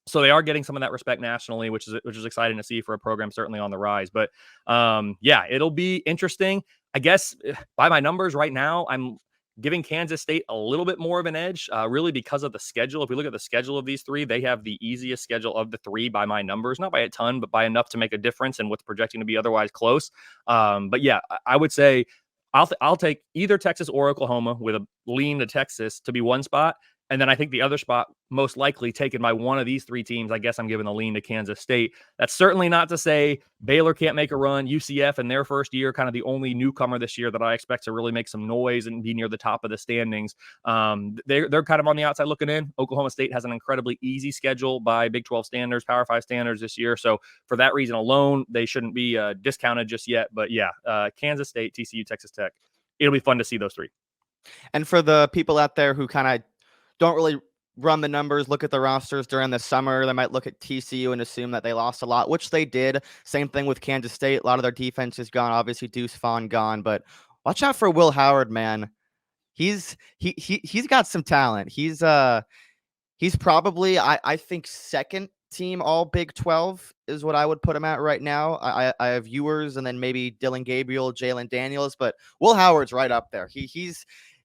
So they are getting some of that respect nationally, which is exciting to see for a program certainly on the rise. But yeah, it'll be interesting. I guess by my numbers right now, I'm giving Kansas State a little bit more of an edge, really because of the schedule. If we look at the schedule of these 3, they have the easiest schedule of the 3 by my numbers, not by a ton, but by enough to make a difference in what's projecting to be otherwise close. But yeah, I would say I'll take either Texas or Oklahoma with a lean to Texas to be one spot. And then I think the other spot most likely taken by one of these 3 teams. I guess I'm giving the lean to Kansas State. That's certainly not to say Baylor can't make a run. UCF in their first year, kind of the only newcomer this year that I expect to really make some noise and be near the top of the standings. They're kind of on the outside looking in. Oklahoma State has an incredibly easy schedule by Big 12 standards, Power 5 standards this year. So for that reason alone, they shouldn't be discounted just yet. But yeah, Kansas State, TCU, Texas Tech. It'll be fun to see those 3. And for the people out there who kind of don't really run the numbers, look at the rosters during the summer, they might look at TCU and assume that they lost a lot, which they did. Same thing with Kansas State. A lot of their defense is gone. Obviously, Deuce Vaughn gone, but watch out for Will Howard, man. He's got some talent. He's probably I think second team all Big 12 is what I would put him at right now. I have Ewers and then maybe Dylan Gabriel, Jalen Daniels, but Will Howard's right up there.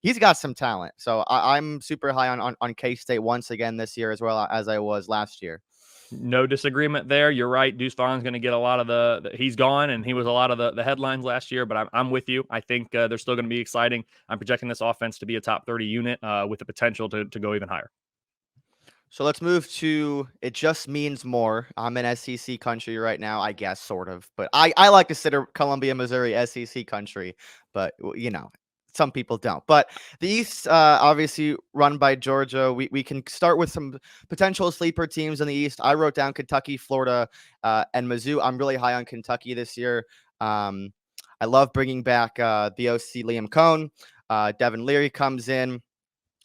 He's got some talent. So I'm super high on K-State once again this year as well as I was last year. No disagreement there. You're right. Deuce Vaughn's going to get a lot of he's gone, and he was a lot of the headlines last year, but I'm with you. I think they're still going to be exciting. I'm projecting this offense to be a top 30 unit with the potential to go even higher. So let's move to It Just Means More. I'm in SEC country right now, I guess, sort of. But I like to consider Columbia, Missouri SEC country. But, some people don't. But the East, obviously run by Georgia. We can start with some potential sleeper teams in the East. I wrote down Kentucky, Florida, and Mizzou. I'm really high on Kentucky this year. I love bringing back the OC Liam Cohn. Devin Leary comes in.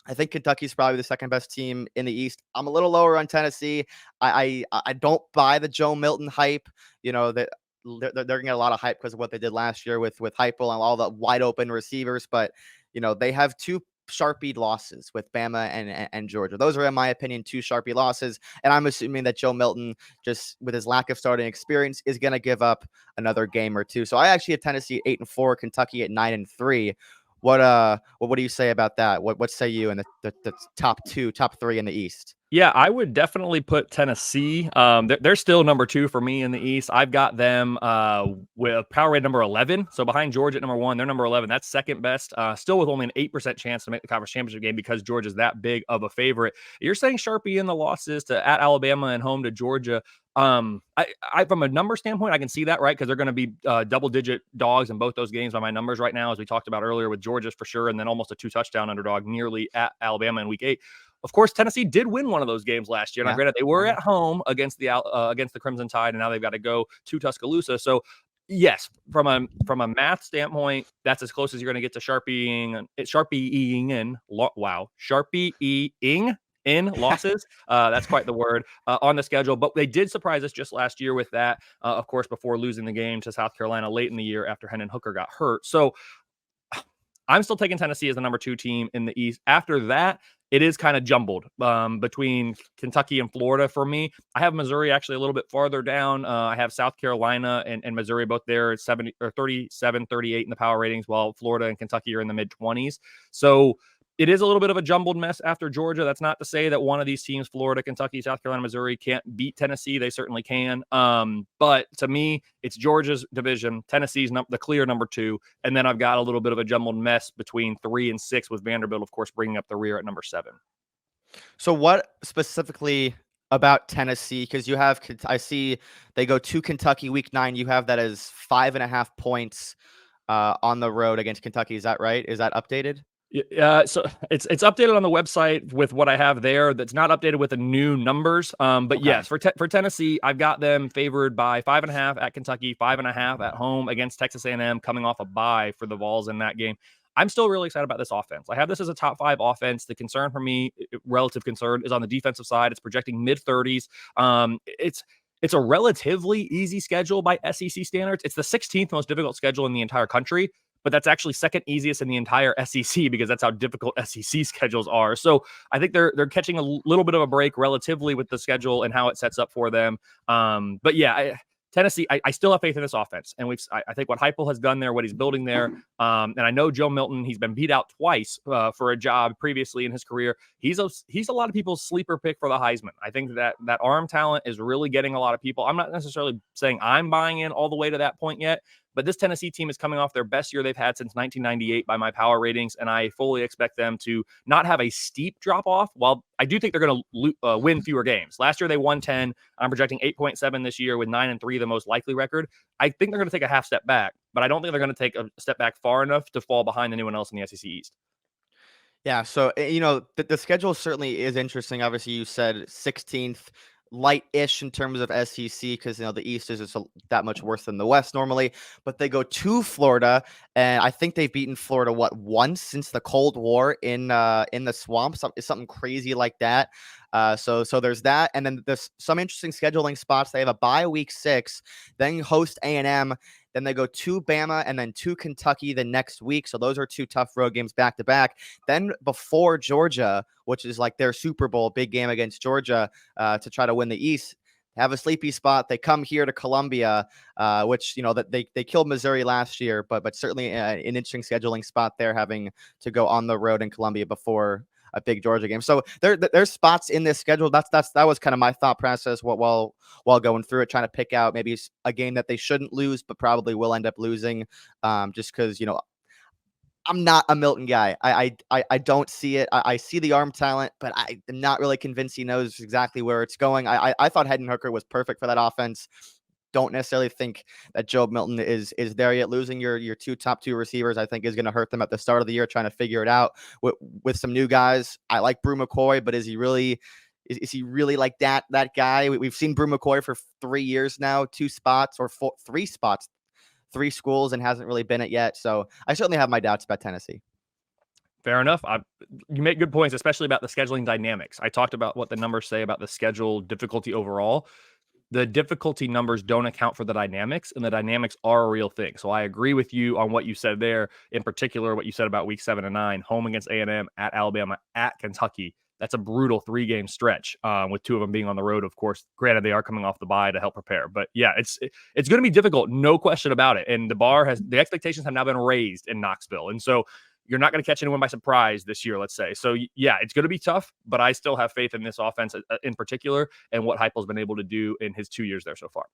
I think Kentucky's probably the second best team in the East. I'm a little lower on Tennessee. I don't buy the Joe Milton hype. That they're gonna get a lot of hype because of what they did last year with Heupel and all the wide open receivers. But they have 2 Sharpie losses with Bama and Georgia. Those are, in my opinion, 2 Sharpie losses. And I'm assuming that Joe Milton, just with his lack of starting experience, is gonna give up another game or 2. So I actually have Tennessee 8-4, Kentucky at 9-3. What do you say about that? What say you in the top 3 in the East? Yeah, I would definitely put Tennessee. They're still number 2 for me in the East. I've got them with power rate number 11. So behind Georgia at number 1, they're number 11. That's second best. Still with only an 8% chance to make the conference championship game because Georgia's that big of a favorite. You're saying Sharpie in the losses to at Alabama and home to Georgia. I from a number standpoint, I can see that, right? Because they're going to be double-digit dogs in both those games by my numbers right now, as we talked about earlier with Georgia for sure, and then almost a 2-touchdown underdog nearly at Alabama in Week 8. Of course, Tennessee did win one of those games last year. Now, granted, they were at home against the Crimson Tide, and now they've got to go to Tuscaloosa. So, yes, from a math standpoint, that's as close as you're going to get to Sharpieing in losses. That's quite the word on the schedule. But they did surprise us just last year with that, of course, before losing the game to South Carolina late in the year after Hendon Hooker got hurt. So I'm still taking Tennessee as the number 2 team in the East. After that, it is kind of jumbled between Kentucky and Florida for me. I have Missouri actually a little bit farther down. I have South Carolina and Missouri both there at 70 or 37, 38 in the power ratings, while Florida and Kentucky are in the mid-20s. So it is a little bit of a jumbled mess after Georgia. That's not to say that one of these teams, Florida, Kentucky, South Carolina, Missouri, can't beat Tennessee. They certainly can. But to me, it's Georgia's division. Tennessee's the clear number 2. And then I've got a little bit of a jumbled mess between 3 and 6 with Vanderbilt, of course, bringing up the rear at number 7. So what specifically about Tennessee? Because I see they go to Kentucky Week 9. You have that as 5.5 points on the road against Kentucky. Is that right? Is that updated? Yeah, so it's updated on the website with what I have there. That's not updated with the new numbers. But Okay. yes, for Tennessee, I've got them favored by 5.5 at Kentucky, 5.5 at home against Texas A&M, coming off a bye for the Vols in that game. I'm still really excited about this offense. I have this as a top 5 offense. The concern for me, relative concern, is on the defensive side. It's projecting mid 30s. It's a relatively easy schedule by SEC standards. It's the 16th most difficult schedule in the entire country, but that's actually second easiest in the entire SEC because that's how difficult SEC schedules are. So I think they're catching a little bit of a break relatively with the schedule and how it sets up for them. But yeah, Tennessee, I still have faith in this offense, and I think what Heupel has done there, what he's building there, and I know Joe Milton, he's been beat out twice for a job previously in his career. He's a lot of people's sleeper pick for the Heisman. I think that arm talent is really getting a lot of people. I'm not necessarily saying I'm buying in all the way to that point yet, but this Tennessee team is coming off their best year they've had since 1998 by my power ratings, and I fully expect them to not have a steep drop off. While I do think they're going to win fewer games. Last year they won 10. I'm projecting 8.7 this year with 9-3 the most likely record. I think they're going to take a half step back, but I don't think they're going to take a step back far enough to fall behind anyone else in the SEC East. Yeah, so the schedule certainly is interesting. Obviously, you said 16th, light-ish in terms of SEC because the East is just that much worse than the West normally. But they go to Florida, and I think they've beaten Florida once since the Cold War in the swamp, something crazy like that. So there's that, and then there's some interesting scheduling spots. They have a bye week 6, then host A&M. Then they go to Bama and then to Kentucky the next week. So those are 2 tough road games back to back. Then before Georgia, which is like their Super Bowl big game against Georgia to try to win the East, have a sleepy spot. They come here to Columbia, which that they killed Missouri last year, but certainly an interesting scheduling spot there, having to go on the road in Columbia before a big Georgia game. So there's spots in this schedule. That was kind of my thought process while going through it, trying to pick out maybe a game that they shouldn't lose, but probably will end up losing, just because I'm not a Milton guy. I don't see it. I see the arm talent, but I am not really convinced he knows exactly where it's going. I thought Hendon Hooker was perfect for that offense. Don't necessarily think that Joe Milton is there yet. Losing your top two receivers, I think, is going to hurt them at the start of the year, trying to figure it out with some new guys. I like Brew McCoy, but is he really like that guy? We've seen Brew McCoy for 3 years now, 2 spots or 3 spots, 3 schools, and hasn't really been it yet. So I certainly have my doubts about Tennessee. Fair enough. You make good points, especially about the scheduling dynamics. I talked about what the numbers say about the schedule difficulty overall. The difficulty numbers don't account for the dynamics, and the dynamics are a real thing. So I agree with you on what you said there. In particular, what you said about week 7 and 9, home against A&M, at Alabama, at Kentucky. That's a brutal 3-game stretch, with 2 of them being on the road. Of course, granted, they are coming off the bye to help prepare. But yeah, it's going to be difficult, no question about it. And the expectations have now been raised in Knoxville, and so you're not going to catch anyone by surprise this year, let's say. So yeah, it's going to be tough, but I still have faith in this offense in particular and what Heupel's been able to do in his 2 years there so far.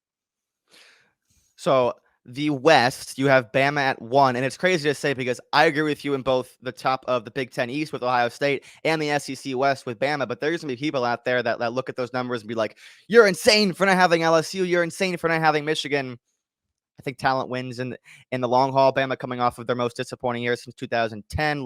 So the West, you have Bama at 1, and it's crazy to say because I agree with you in both the top of the Big Ten East with Ohio State and the SEC West with Bama, but there's going to be people out there that look at those numbers and be like, you're insane for not having LSU, you're insane for not having Michigan. I think talent wins in the long haul. Bama coming off of their most disappointing year since 2010,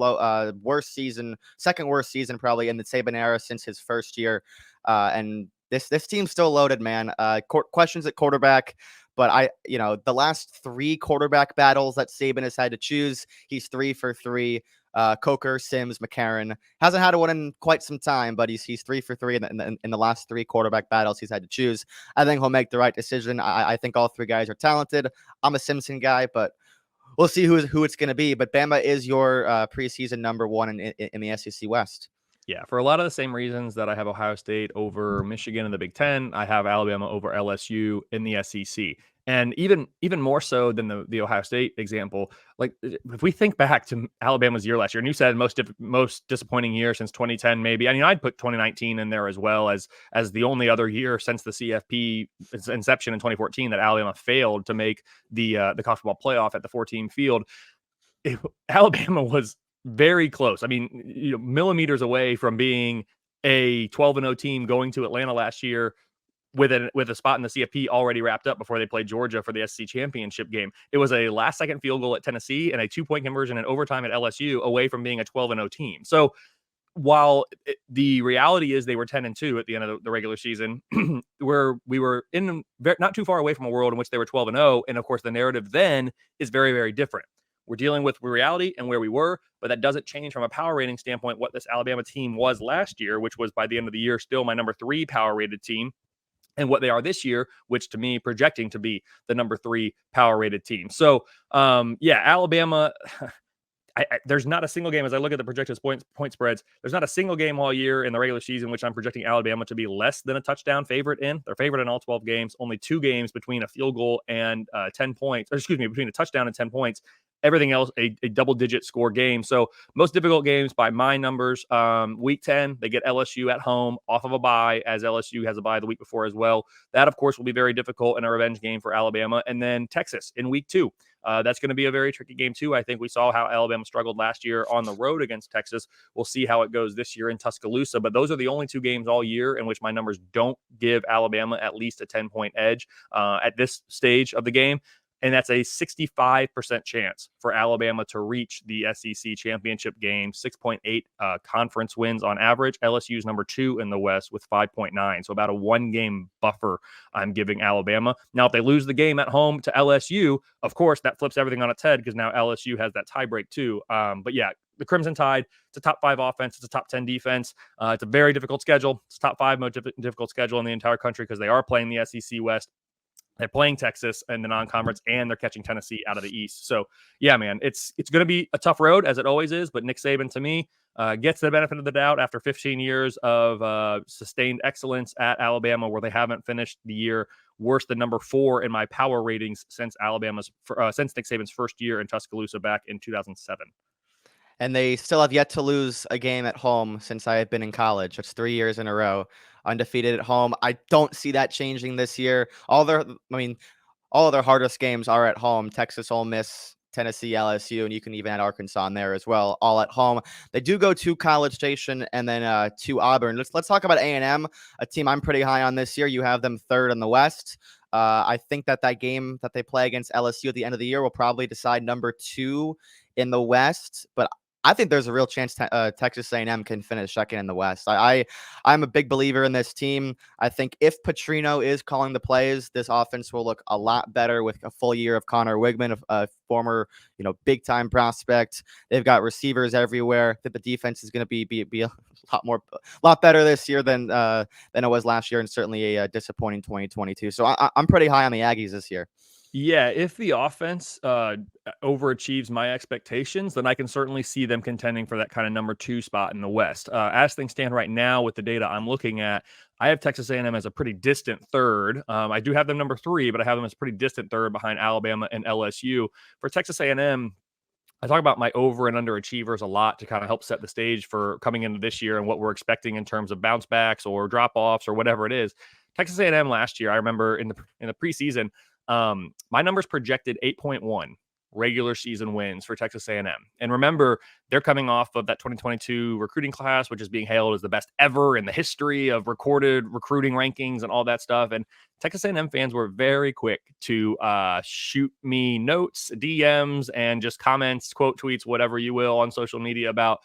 second worst season probably in the Saban era since his first year. And this team's still loaded, man. Questions at quarterback, but the last 3 quarterback battles that Saban has had to choose, he's 3 for 3. Coker, Sims, McCarron hasn't had one in quite some time, but he's 3 for 3 in the last 3 quarterback battles he's had to choose. I think he'll make the right decision. I think all 3 guys are talented. I'm a Simpson guy, but we'll see who it's going to be. But Bama is your preseason number 1 in the SEC West. Yeah, for a lot of the same reasons that I have Ohio State over Michigan in the Big Ten, I have Alabama over LSU in the SEC. And even more so than the Ohio State example, like if we think back to Alabama's year last year, and you said most disappointing year since 2010, maybe. I mean, I'd put 2019 in there as well as the only other year since the CFP inception in 2014 that Alabama failed to make the college football playoff at the 14 field. Alabama was very close. I mean, millimeters away from being a 12-0 team going to Atlanta last year, with a spot in the CFP already wrapped up before they played Georgia for the SEC championship game. It was a last-second field goal at Tennessee and a 2-point conversion in overtime at LSU away from being a 12-0 team. So while the reality is they were 10-2 at the end of the regular season, where we were not too far away from a world in which they were 12-0, and of course the narrative then is very, very different. We're dealing with reality and where we were, but that doesn't change from a power rating standpoint what this Alabama team was last year, which was by the end of the year still my number 3 power rated team, and what they are this year, which to me projecting to be the number 3 power rated team. So Alabama. There's not a single game, as I look at the projected point spreads, there's not a single game all year in the regular season which I'm projecting Alabama to be less than a touchdown favorite in. They're favored in all 12 games. Only 2 games between a field goal and 10 points. Between a touchdown and 10 points. Everything else, a double-digit score game. So most difficult games by my numbers. Week 10, they get LSU at home off of a bye, as LSU has a bye the week before as well. That, of course, will be very difficult in a revenge game for Alabama. And then Texas in week 2. That's going to be a very tricky game, too. I think we saw how Alabama struggled last year on the road against Texas. We'll see how it goes this year in Tuscaloosa. But those are the only 2 games all year in which my numbers don't give Alabama at least a 10-point edge at this stage of the game. And that's a 65% chance for Alabama to reach the SEC championship game. 6.8 conference wins on average. LSU's number 2 in the West with 5.9. So about a 1-game buffer I'm giving Alabama. Now, if they lose the game at home to LSU, of course, that flips everything on its head because now LSU has that tiebreak too. But yeah, the Crimson Tide, it's a top 5 offense. It's a top 10 defense. It's a very difficult schedule. It's top 5 most difficult schedule in the entire country because they are playing the SEC West. They're playing Texas in the non-conference, and they're catching Tennessee out of the East. So, yeah, man, it's going to be a tough road, as it always is. But Nick Saban, to me, gets the benefit of the doubt after 15 years of sustained excellence at Alabama, where they haven't finished the year worse than number 4 in my power ratings since since Nick Saban's first year in Tuscaloosa back in 2007. And they still have yet to lose a game at home since I have been in college. It's 3 years in a row, undefeated at home. I don't see that changing this year. All of their hardest games are at home. Texas, Ole Miss, Tennessee, LSU, and you can even add Arkansas in there as well, all at home. They do go to College Station and then to Auburn. Let's talk about A&M, a team I'm pretty high on this year. You have them 3rd in the West. I think that game that they play against LSU at the end of the year will probably decide number 2 in the West, but I think there's a real chance Texas A&M can finish 2nd in the West. I'm a big believer in this team. I think if Petrino is calling the plays, this offense will look a lot better with a full year of Connor Wigman, a former big-time prospect. They've got receivers everywhere. I think the defense is going to be a lot better this year than it was last year, and certainly a disappointing 2022. So I'm pretty high on the Aggies this year. Yeah, if the offense overachieves my expectations, then I can certainly see them contending for that kind of number 2 spot in the West. As things stand right now with the data I'm looking at, I have Texas A&M as a pretty distant 3rd. I do have them number 3, but I have them as a pretty distant 3rd behind Alabama and LSU. For Texas A&M, I talk about my over and underachievers a lot to kind of help set the stage for coming into this year and what we're expecting in terms of bounce backs or drop offs or whatever it is. Texas A&M last year, I remember in the preseason, my numbers projected 8.1 regular season wins for Texas A&M. And remember, they're coming off of that 2022 recruiting class, which is being hailed as the best ever in the history of recorded recruiting rankings and all that stuff. And Texas A&M fans were very quick to shoot me notes, DMs, and just comments, quote tweets, whatever you will on social media about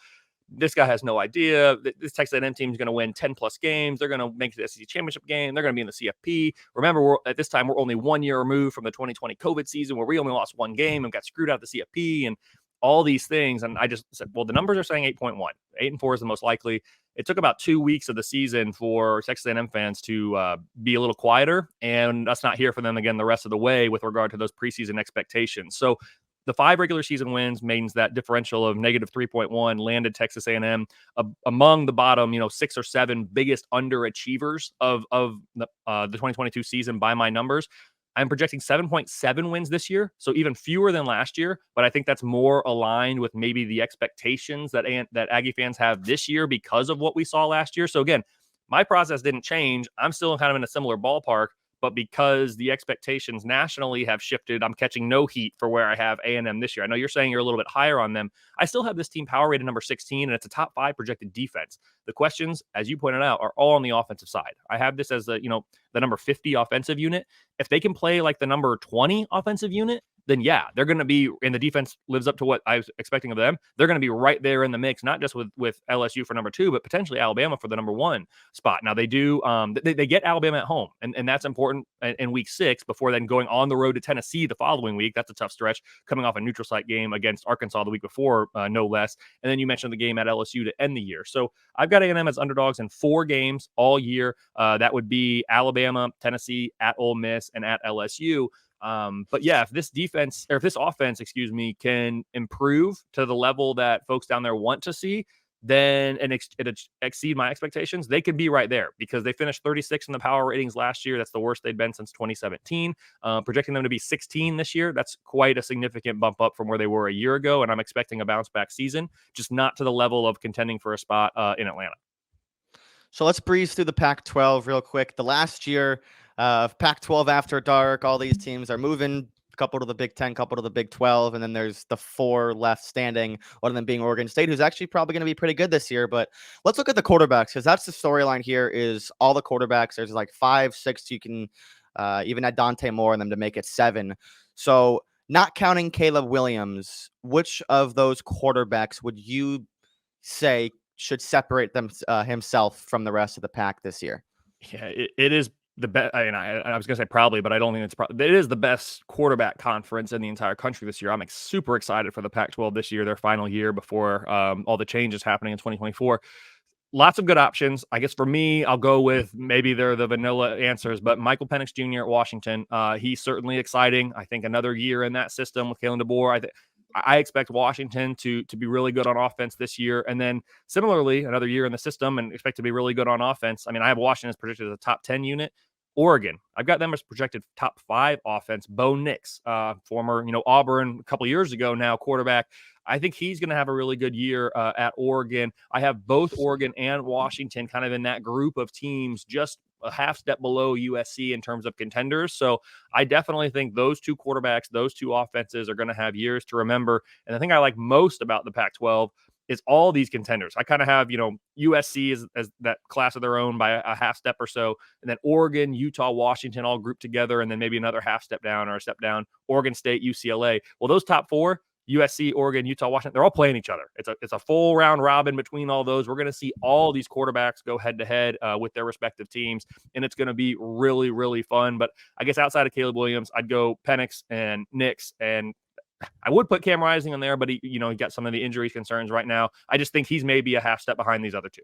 this guy has no idea. This Texas A&M team is going to win 10 plus games. They're going to make the SEC championship game. They're going to be in the CFP. Remember, at this time, we're only 1 year removed from the 2020 COVID season where we only lost 1 game and got screwed out of the CFP and all these things. And I just said, well, the numbers are saying 8.1. 8-4 is the most likely. It took about 2 weeks of the season for Texas A&M fans to be a little quieter, and us not hear from them again the rest of the way with regard to those preseason expectations. So the 5 regular season wins means that differential of negative 3.1 landed Texas A&M among the bottom, 6 or 7 biggest underachievers of the 2022 season by my numbers. I'm projecting 7.7 wins this year, so even fewer than last year. But I think that's more aligned with maybe the expectations that Aggie fans have this year because of what we saw last year. So again, my process didn't change. I'm still kind of in a similar ballpark. but because the expectations nationally have shifted, I'm catching no heat for where I have A&M this year. I know you're saying you're a little bit higher on them. I still have this team power rated number 16, and it's a top 5 projected defense. The questions, as you pointed out, are all on the offensive side. I have this as the number 50 offensive unit. If they can play like the number 20 offensive unit, then yeah, they're going to be, and the defense lives up to what I was expecting of them. They're going to be right there in the mix, not just with LSU for number 2, but potentially Alabama for the number 1 spot. Now they do, they get Alabama at home, and that's important in week 6 before then going on the road to Tennessee the following week. That's a tough stretch coming off a neutral site game against Arkansas the week before, no less. And then you mentioned the game at LSU to end the year. So I've got A&M as underdogs in 4 games all year. That would be Alabama, Tennessee, at Ole Miss, and at LSU. But yeah, if this defense or if this offense, can improve to the level that folks down there want to see, then it exceed my expectations, they could be right there because they finished 36 in the power ratings last year. That's the worst they'd been since 2017. Projecting them to be 16 this year, that's quite a significant bump up from where they were a year ago. And I'm expecting a bounce back season, just not to the level of contending for a spot in Atlanta. So let's breeze through the Pac-12 real quick. The last year of Pac-12 after dark, all these teams are moving. A couple to the Big 10, couple to the Big 12, and then there's the 4 left standing, one of them being Oregon State, who's actually probably going to be pretty good this year. But let's look at the quarterbacks, because that's the storyline here is all the quarterbacks. There's like 5, 6. You can even add Dante Moore in them to make it 7. So not counting Caleb Williams, which of those quarterbacks would you say should separate himself from the rest of the pack this year? Yeah, it is the best. I was going to say probably, but I don't think it is the best quarterback conference in the entire country this year. I'm super excited for the Pac-12 this year, their final year before all the changes happening in 2024. Lots of good options. I guess for me, I'll go with maybe they're the vanilla answers, but Michael Penix Jr. at Washington, he's certainly exciting. I think another year in that system with Kalen DeBoer, I expect Washington to be really good on offense this year. And then similarly, another year in the system and expect to be really good on offense. I mean, I have Washington as predicted as a top 10 unit. Oregon, I've got them as projected top 5 offense. Bo Nix, former, Auburn a couple years ago now, quarterback. I think he's going to have a really good year at Oregon. I have both Oregon and Washington kind of in that group of teams, just a half step below USC in terms of contenders. So I definitely think those 2 quarterbacks, those 2 offenses are going to have years to remember. And the thing I like most about the Pac-12 is all these contenders. I kind of have, USC as that class of their own by a half step or so. And then Oregon, Utah, Washington all grouped together. And then maybe another half step down or a step down, Oregon State, UCLA. Well, those top 4, USC, Oregon, Utah, Washington, they're all playing each other. It's a full round robin between all those. We're going to see all these quarterbacks go head to head with their respective teams, and it's going to be really, really fun. But I guess outside of Caleb Williams, I'd go Penix and Nix, and I would put Cam Rising in there, but he got some of the injury concerns right now. I just think he's maybe a half step behind these other 2.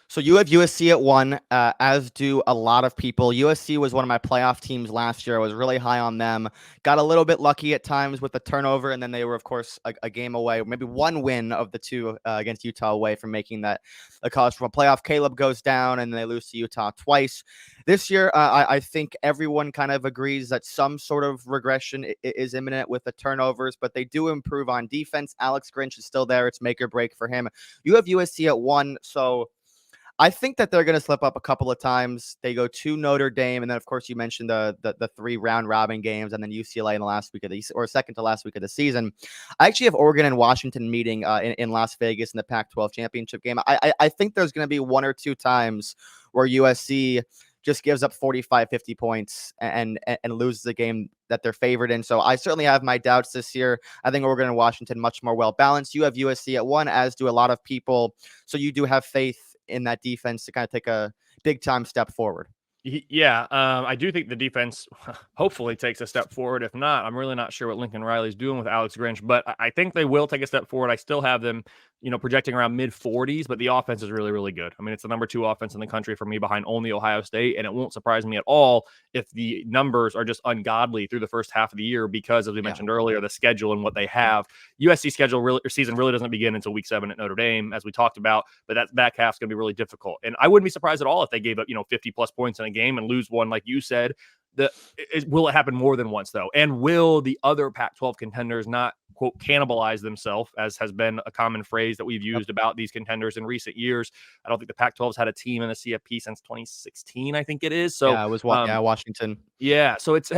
So you have USC at 1, as do a lot of people. USC was one of my playoff teams last year. I was really high on them. Got a little bit lucky at times with the turnover, and then they were, of course, a game away, maybe 1 win of the 2 against Utah away from making that a college football playoff. Caleb goes down, and they lose to Utah twice. This year, I think everyone kind of agrees that some sort of regression is imminent with the turnovers, but they do improve on defense. Alex Grinch is still there. It's make or break for him. You have USC at 1, so I think that they're going to slip up a couple of times. They go to Notre Dame, and then, of course, you mentioned the 3 round robin games, and then UCLA in the last week of the or second to last week of the season. I actually have Oregon and Washington meeting in Las Vegas in the Pac-12 championship game. I think there's going to be 1 or 2 times where USC just gives up 45, 50 points and loses a game that they're favored in. So I certainly have my doubts this year. I think Oregon and Washington much more well balanced. You have USC at 1, as do a lot of people. So you do have faith in that defense to kind of take a big time step forward. Yeah, I do think the defense hopefully takes a step forward. If not, I'm really not sure what Lincoln Riley's doing with Alex Grinch, but I think they will take a step forward. I still have them, projecting around mid-40s, but the offense is really, really good. I mean, it's the number 2 offense in the country for me behind only Ohio State, and it won't surprise me at all if the numbers are just ungodly through the first half of the year because, as we mentioned earlier, the schedule and what they have. USC season really doesn't begin until week 7 at Notre Dame, as we talked about, but that back half is going to be really difficult. And I wouldn't be surprised at all if they gave up, 50-plus points in a game and lose one, like you said. Will it happen more than once, though? And will the other Pac-12 contenders not, quote, cannibalize themselves, as has been a common phrase that we've used about these contenders in recent years? I don't think the Pac-12's had a team in the CFP since 2016, I think it is. So, Yeah, it was Washington. yeah, so it's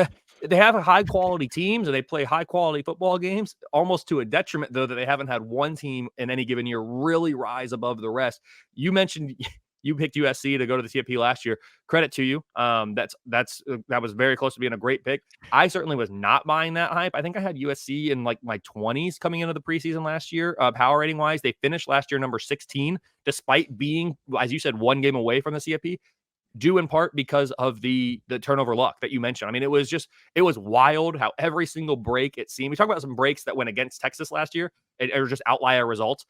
they have high quality teams and they play high quality football games, almost to a detriment, though, that they haven't had one team in any given year really rise above the rest. You mentioned you picked USC to go to the CFP last year. Credit to you. That was very close to being a great pick. I certainly was not buying that hype. I think I had USC in like my 20s coming into the preseason last year, power rating wise. They finished last year number 16, despite being, as you said, one game away from the CFP, due in part because of the turnover luck that you mentioned. I mean, it was wild how every single break it seemed. We talked about some breaks that went against Texas last year and are just outlier results.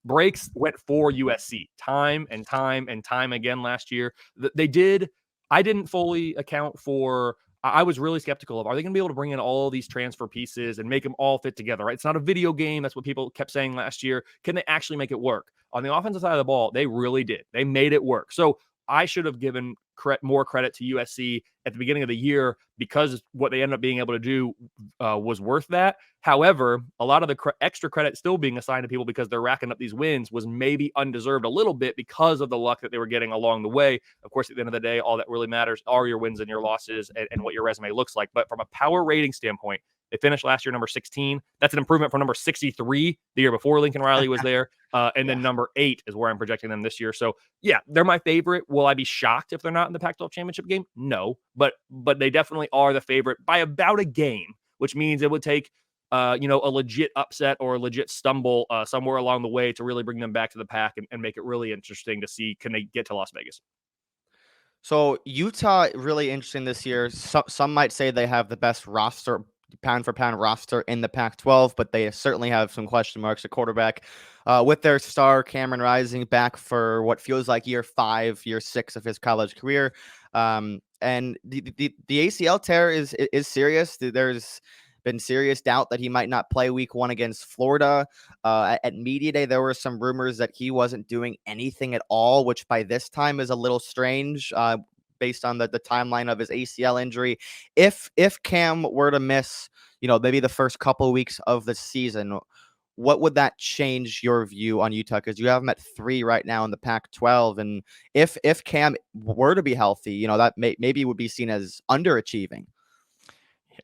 Breaks went for USC time and time and time again last year. They did. I didn't fully account for. I was really skeptical of, are they going to be able to bring in all these transfer pieces and make them all fit together, right? It's not a video game. That's what people kept saying last year. Can they actually make it work? On the offensive side of the ball, they really did. They made it work. So I should have given more credit to USC at the beginning of the year because what they ended up being able to do was worth that. However, a lot of the extra credit still being assigned to people because they're racking up these wins was maybe undeserved a little bit because of the luck that they were getting along the way. Of course, at the end of the day, all that really matters are your wins and your losses and what your resume looks like. But from a power rating standpoint, they finished last year number 16. That's an improvement from number 63 the year before Lincoln Riley was there. And then number 8 is where I'm projecting them this year. So, yeah, they're my favorite. Will I be shocked if they're not in the Pac-12 championship game? No, but they definitely are the favorite by about a game, which means it would take a legit upset or a legit stumble somewhere along the way to really bring them back to the pack and make it really interesting to see, can they get to Las Vegas? So Utah, really interesting this year. Some might say they have the best roster, pound for pound roster in the Pac-12, but they certainly have some question marks at quarterback. With their star Cameron Rising back for what feels like year 5, year 6 of his college career, and the ACL tear is serious. There's been serious doubt that he might not play week 1 against Florida. At media day, there were some rumors that he wasn't doing anything at all, which by this time is a little strange. Based on the timeline of his ACL injury. If Cam were to miss, maybe the first couple of weeks of the season, what would that change your view on Utah? Because you have him at 3 right now in the Pac-12, and if Cam were to be healthy, that maybe would be seen as underachieving.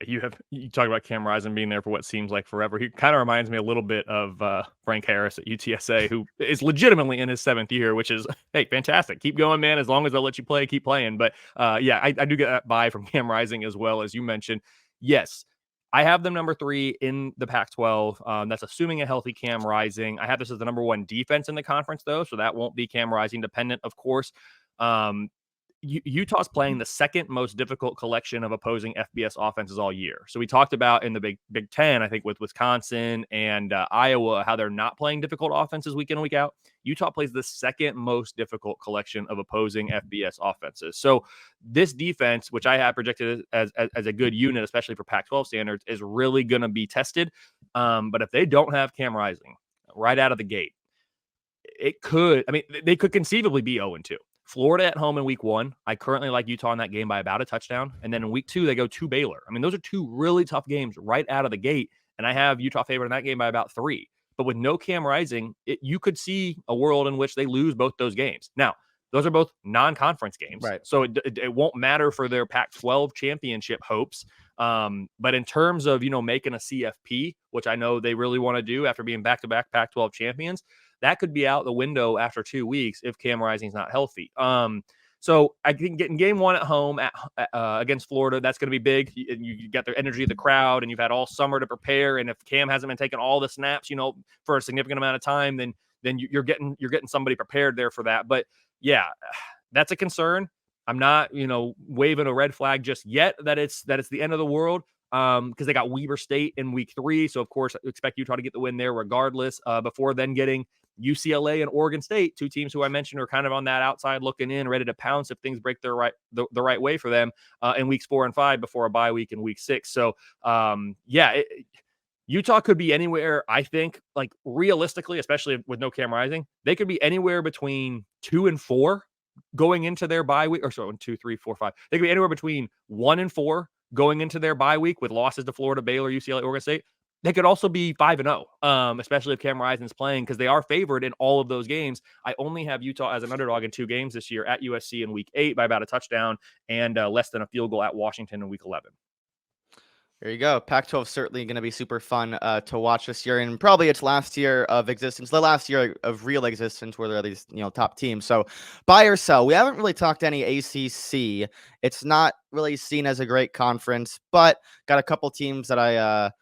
You talk about Cam Rising being there for what seems like forever. He kind of reminds me a little bit of Frank Harris at UTSA, who is legitimately in his 7th year, which is, hey, fantastic. Keep going, man. As long as they'll let you play, keep playing. But I do get that buy from Cam Rising as well, as you mentioned. Yes, I have them number 3 in the Pac-12. That's assuming a healthy Cam Rising. I have this as the number 1 defense in the conference, though, so that won't be Cam Rising dependent, of course. Utah's playing the second most difficult collection of opposing FBS offenses all year. So we talked about in the Big Ten, I think, with Wisconsin and Iowa, how they're not playing difficult offenses week in and week out. Utah plays the second most difficult collection of opposing FBS offenses. So this defense, which I have projected as a good unit, especially for Pac-12 standards, is really going to be tested. But if they don't have Cam Rising right out of the gate, they could conceivably be 0-2. Florida at home in week 1. I currently like Utah in that game by about a touchdown. And then in week 2, they go to Baylor. I mean, those are 2 really tough games right out of the gate. And I have Utah favored in that game by about 3. But with no Cam Rising, you could see a world in which they lose both those games. Now, those are both non-conference games. Right. So it won't matter for their Pac-12 championship hopes. But in terms of, making a CFP, which I know they really want to do after being back-to-back Pac-12 champions, that could be out the window after 2 weeks if Cam Rising's not healthy. So I think getting game 1 at home against Florida, that's going to be big. You got the energy of the crowd, and you've had all summer to prepare. And if Cam hasn't been taking all the snaps, for a significant amount of time, then you're getting somebody prepared there for that. But yeah, that's a concern. I'm not, waving a red flag just yet that it's the end of the world. Because they got Weber State in week 3. So, of course, I expect Utah to get the win there regardless, before then getting UCLA and Oregon State, 2 teams who I mentioned are kind of on that outside looking in, ready to pounce if things break the right way for them in weeks 4 and 5 before a bye week in week 6. So, Utah could be anywhere, I think, like realistically, especially with no Cam Rising, they could be anywhere between 2 and 4 going into their bye week, or so 1, 2, 3, 4, 5. They could be anywhere between 1-4 going into their bye week with losses to Florida, Baylor, UCLA, Oregon State. They could also be 5-0, especially if Cam Rising's playing, because they are favored in all of those games. I only have Utah as an underdog in 2 games this year, at USC in week 8 by about a touchdown, and less than a field goal at Washington in week 11. There you go. Pac-12 certainly going to be super fun to watch this year, and probably its last year of existence, the last year of real existence, where there are these top teams. So, buy or sell. We haven't really talked any ACC. It's not really seen as a great conference, but got a couple teams that I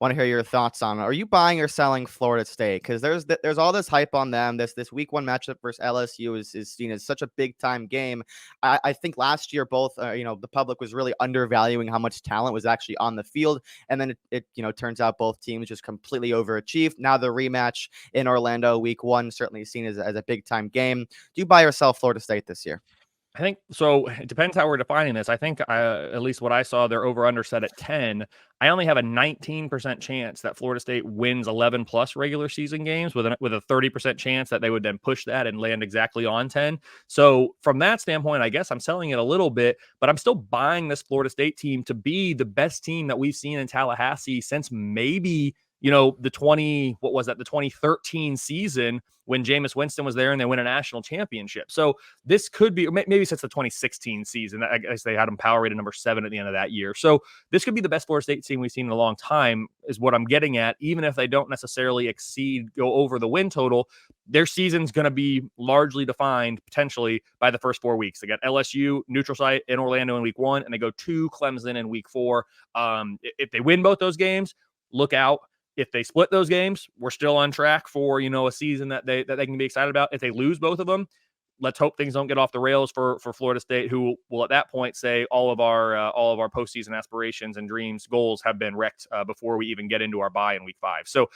want to hear your thoughts on. Are you buying or selling Florida State? Because there's all this hype on them. This week 1 matchup versus LSU is seen as such a big time game. I think last year both the public was really undervaluing how much talent was actually on the field, and then it turns out both teams just completely overachieved. Now the rematch in Orlando week 1 certainly seen as a big time game. Do you buy or sell Florida State this year? I think so. It depends how we're defining this. I think at least what I saw, their over under set at 10. I only have a 19% chance that Florida State wins 11 plus regular season games, with a 30% chance that they would then push that and land exactly on 10. So from that standpoint, I guess I'm selling it a little bit, but I'm still buying this Florida State team to be the best team that we've seen in Tallahassee since maybe the 2013 season, when Jameis Winston was there and they win a national championship. So this could be, maybe since the 2016 season. I guess they had them power rated number 7 at the end of that year. So this could be the best Florida State team we've seen in a long time, is what I'm getting at. Even if they don't necessarily go over the win total, their season's going to be largely defined potentially by the first 4 weeks. They got LSU neutral site in Orlando in week 1, and they go to Clemson in week 4. If they win both those games, look out. If they split those games, we're still on track for, a season that they can be excited about. If they lose both of them, let's hope things don't get off the rails for Florida State, who will at that point say all of our postseason aspirations and dreams, goals have been wrecked before we even get into our bye in week 5. So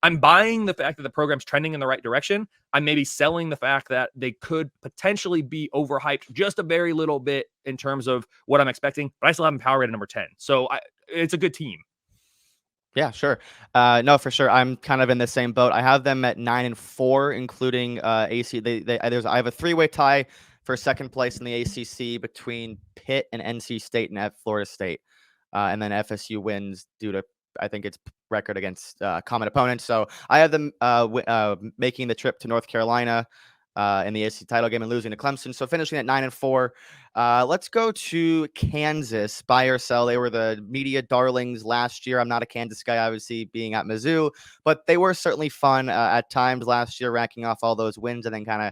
I'm buying the fact that the program's trending in the right direction. I'm maybe selling the fact that they could potentially be overhyped just a very little bit in terms of what I'm expecting, but I still have them power rated number 10. So it's a good team. Yeah, sure. No, for sure. I'm kind of in the same boat. I have them at 9-4, including AC. I have a 3-way tie for second place in the ACC between Pitt and NC State and Florida State, and then FSU wins due to, I think, its record against common opponents. So I have them making the trip to North Carolina in the ACC title game and losing to Clemson. So finishing at 9-4. Let's go to Kansas. Buy or sell. They were the media darlings last year. I'm not a Kansas guy, obviously, being at Mizzou, but they were certainly fun at times last year, racking off all those wins and then kind of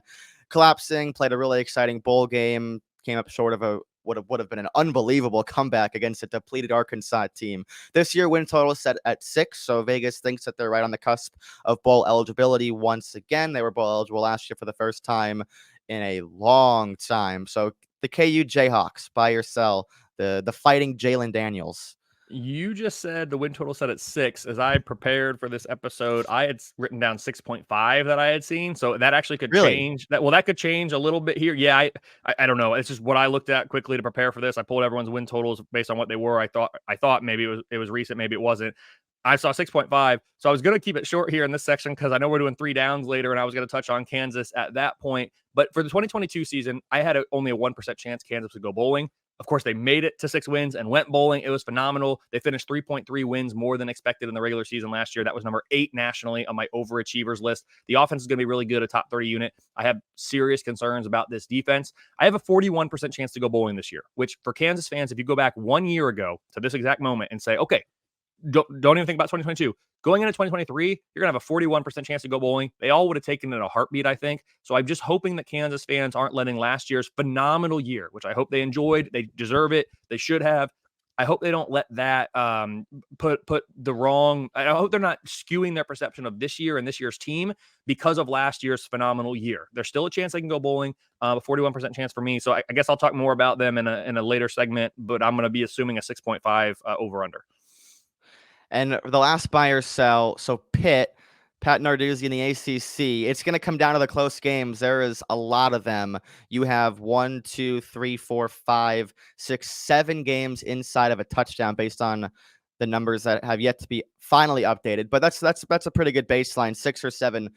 collapsing. Played a really exciting bowl game. Came up short of a would have been an unbelievable comeback against a depleted Arkansas team. This year, win total set at 6, so Vegas thinks that they're right on the cusp of bowl eligibility once again. They were bowl eligible last year for the first time in a long time. So the KU Jayhawks, buy or sell, the fighting Jalen Daniels. You just said the win total set at 6. As I prepared for this episode, I had written down 6.5 that I had seen. So that actually could change. That could change a little bit here. Yeah, I don't know. It's just what I looked at quickly to prepare for this. I pulled everyone's win totals based on what they were. I thought maybe it was recent, maybe it wasn't. I saw 6.5. So I was going to keep it short here in this section because I know we're doing 3 downs later, and I was going to touch on Kansas at that point. But for the 2022 season, I had only a 1% chance Kansas would go bowling. Of course, they made it to 6 wins and went bowling. It was phenomenal. They finished 3.3 wins more than expected in the regular season last year. That was number 8 nationally on my overachievers list. The offense is going to be really good, a top 30 unit. I have serious concerns about this defense. I have a 41% chance to go bowling this year, which for Kansas fans, if you go back 1 year ago to this exact moment and say, okay, don't even think about 2022. Going into 2023, you're going to have a 41% chance to go bowling. They all would have taken it in a heartbeat, I think. So I'm just hoping that Kansas fans aren't letting last year's phenomenal year, which I hope they enjoyed. They deserve it. They should have. I hope they don't let that put the wrong. I hope they're not skewing their perception of this year and this year's team because of last year's phenomenal year. There's still a chance they can go bowling, a 41% chance for me. So I guess I'll talk more about them in a later segment, but I'm going to be assuming a 6.5 over under. And the last buy or sell, so Pitt, Pat Narduzzi in the ACC, it's going to come down to the close games. There is a lot of them. You have 1, 2, 3, 4, 5, 6, 7 games inside of a touchdown based on the numbers that have yet to be finally updated. But that's a pretty good baseline, 6 or 7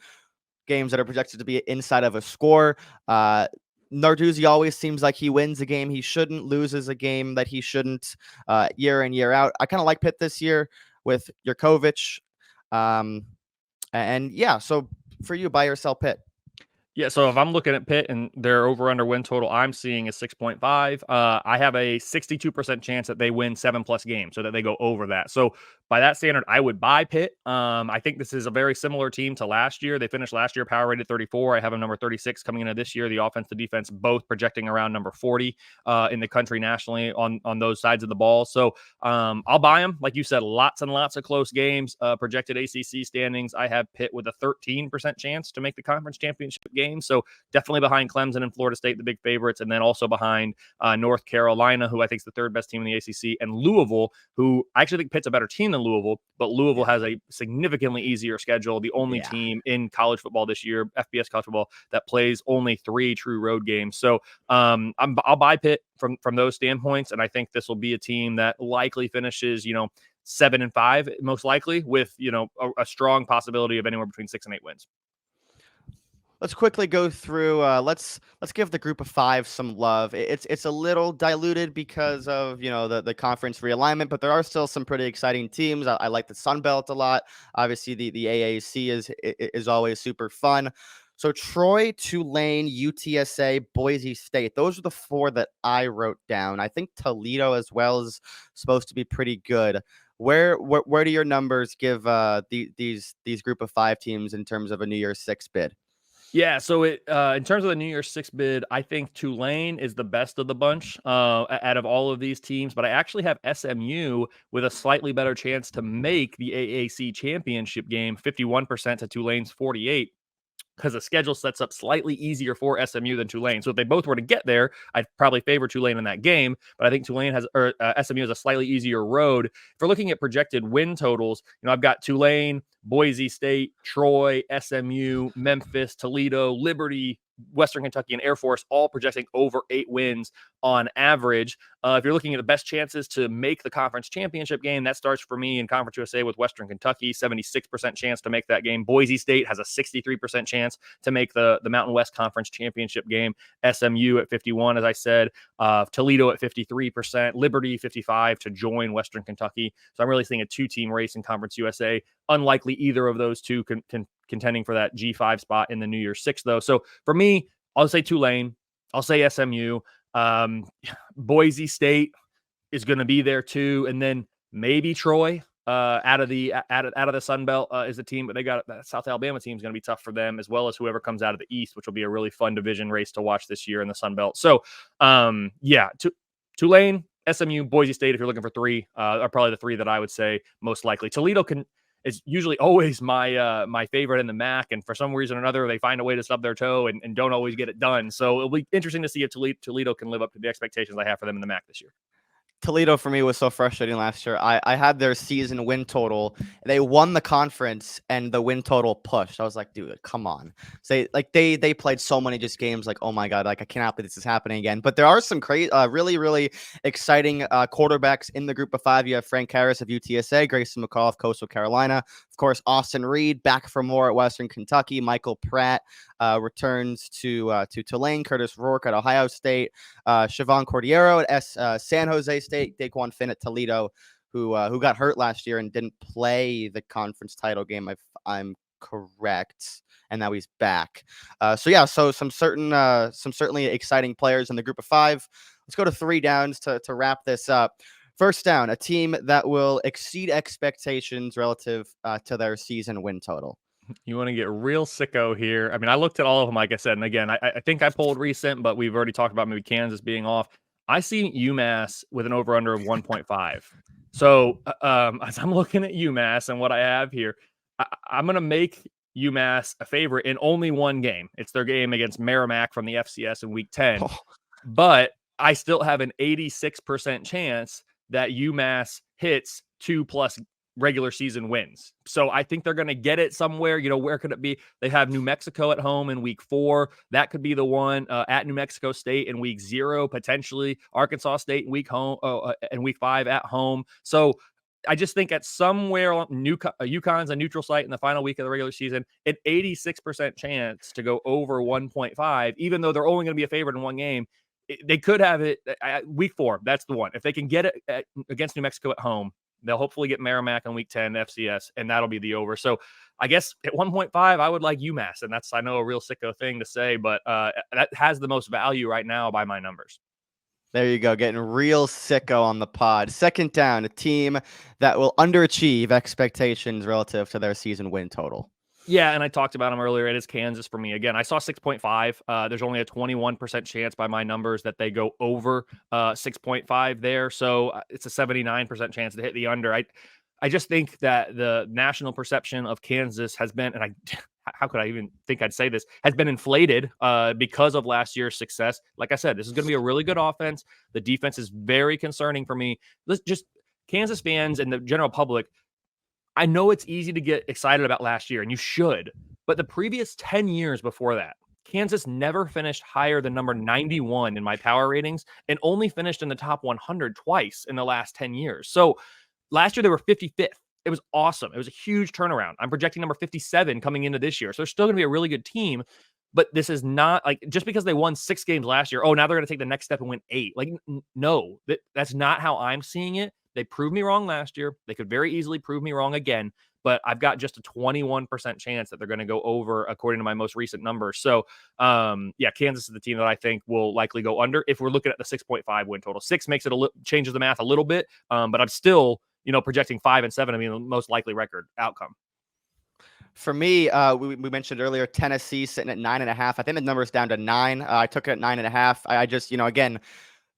games that are projected to be inside of a score. Narduzzi always seems like he wins a game he shouldn't, loses a game that he shouldn't, year in, year out. I kind of like Pitt this year with Jurkovec. And yeah, so for you, buy or sell Pitt. Yeah, so if I'm looking at Pitt and their over/under win total, I'm seeing is 6.5. I have a 62% chance that they win 7+ games, so that they go over that. So by that standard, I would buy Pitt. I think this is a very similar team to last year. They finished last year power rated 34. I have them number 36 coming into this year. The offense, the defense, both projecting around number 40 in the country nationally on those sides of the ball. So I'll buy them. Like you said, lots and lots of close games. Projected ACC standings, I have Pitt with a 13% chance to make the conference championship game. So definitely behind Clemson and Florida State, the big favorites, and then also behind North Carolina, who I think is the third best team in the ACC, and Louisville, who I actually think Pitt's a better team than Louisville, but Louisville has a significantly easier schedule. The only team in college football this year, FBS college football, that plays only 3 true road games. So I'll buy Pitt from those standpoints, and I think this will be a team that likely finishes, 7-5, most likely, with a strong possibility of anywhere between 6 and 8 wins. Let's quickly go through. Let's give the group of 5 some love. It's a little diluted because of the conference realignment, but there are still some pretty exciting teams. I like the Sun Belt a lot. Obviously, the AAC is always super fun. So Troy, Tulane, UTSA, Boise State. Those are the 4 that I wrote down. I think Toledo as well is supposed to be pretty good. Where do your numbers give these group of 5 teams in terms of a New Year's 6 bid? Yeah, so in terms of the New Year's 6 bid, I think Tulane is the best of the bunch out of all of these teams, but I actually have SMU with a slightly better chance to make the AAC championship game, 51% to Tulane's 48. Because the schedule sets up slightly easier for SMU than Tulane. So if they both were to get there, I'd probably favor Tulane in that game. But I think SMU has a slightly easier road. If we're looking at projected win totals, I've got Tulane, Boise State, Troy, SMU, Memphis, Toledo, Liberty, Western Kentucky, and Air Force all projecting over 8 wins on average. If you're looking at the best chances to make the conference championship game, that starts for me in Conference USA with Western Kentucky, 76% chance to make that game. Boise State has a 63% chance to make the Mountain West Conference championship game. SMU at 51, as I said, Toledo at 53%, Liberty 55 to join Western Kentucky. So I'm really seeing a 2-team race in Conference USA. Unlikely either of those two contending for that G5 spot in the New Year's 6, though. So for me, I'll say Tulane. I'll say SMU. Boise State is going to be there too, and then maybe Troy out of the Sun Belt is a team, but they got that South Alabama team is going to be tough for them, as well as whoever comes out of the East, which will be a really fun division race to watch this year in the Sun Belt. So, Tulane, SMU, Boise State, if you're looking for 3, are probably the 3 that I would say most likely. Toledo is usually always my favorite in the MAC, and for some reason or another, they find a way to stub their toe and don't always get it done. So it'll be interesting to see if Toledo can live up to the expectations I have for them in the MAC this year. Toledo for me was so frustrating last year. I had their season win total. They won the conference and the win total pushed. I was like, dude, come on. So they played so many just games like, oh my God, like I cannot believe this is happening again. But there are some really, really exciting quarterbacks in the group of 5. You have Frank Harris of UTSA, Grayson McCall of Coastal Carolina. Of course, Austin Reed back for more at Western Kentucky. Michael Pratt returns to Tulane. Curtis Rourke at Ohio State. Siobhan Cordiero at San Jose State. Daquan Finn at Toledo, who got hurt last year and didn't play the conference title game, if I'm correct, and now he's back. So some certainly exciting players in the group of 5. Let's go to 3 downs to wrap this up. First down, a team that will exceed expectations relative to their season win total. You want to get real sicko here. I mean, I looked at all of them, like I said, and again, I think I pulled recent, but we've already talked about maybe Kansas being off. I see UMass with an over-under of 1.5. So as I'm looking at UMass and what I have here, I'm going to make UMass a favorite in only one game. It's their game against Merrimack from the FCS in Week 10. But I still have an 86% chance that UMass hits 2+ regular season wins. So I think they're going to get it somewhere. Where could it be? They have New Mexico at home in Week 4. That could be the one. At New Mexico State in Week 0, potentially. Arkansas State in Week 5 at home. So I just think at somewhere UConn's a neutral site in the final week of the regular season, an 86% chance to go over 1.5, even though they're only going to be a favorite in one game. They could have it week 4. That's the one. If they can get it against New Mexico at home, they'll hopefully get Merrimack on week 10 FCS, and that'll be the over. So I guess at 1.5, I would like UMass, and that's, I know, a real sicko thing to say, but that has the most value right now by my numbers. There you go, getting real sicko on the pod. Second down, a team that will underachieve expectations relative to their season win total. Yeah, and I talked about them earlier. It is Kansas for me. Again, I saw 6.5. There's only a 21% chance by my numbers that they go over 6.5 there. So it's a 79% chance to hit the under. I just think that the national perception of Kansas has been, and how could I even think I'd say this, has been inflated because of last year's success. Like I said, this is going to be a really good offense. The defense is very concerning for me. Let's just, Kansas fans and the general public, I know it's easy to get excited about last year, and you should, but the previous 10 years before that, Kansas never finished higher than number 91 in my power ratings and only finished in the top 100 twice in the last 10 years. So last year, they were 55th. It was awesome. It was a huge turnaround. I'm projecting number 57 coming into this year. So they're still going to be a really good team, but this is not like just because they won 6 games last year, oh, now they're going to take the next step and win 8. Like, no, that's not how I'm seeing it. They proved me wrong last year. They could very easily prove me wrong again, but I've got just a 21% chance that they're going to go over according to my most recent numbers. So, yeah, Kansas is the team that I think will likely go under if we're looking at the 6.5 win total. 6 makes it changes the math a little bit, but I'm still, projecting 5 and 7. I mean, the most likely record outcome. For me, we mentioned earlier Tennessee sitting at 9.5. I think the number's down to 9. I took it at 9.5. I just, again,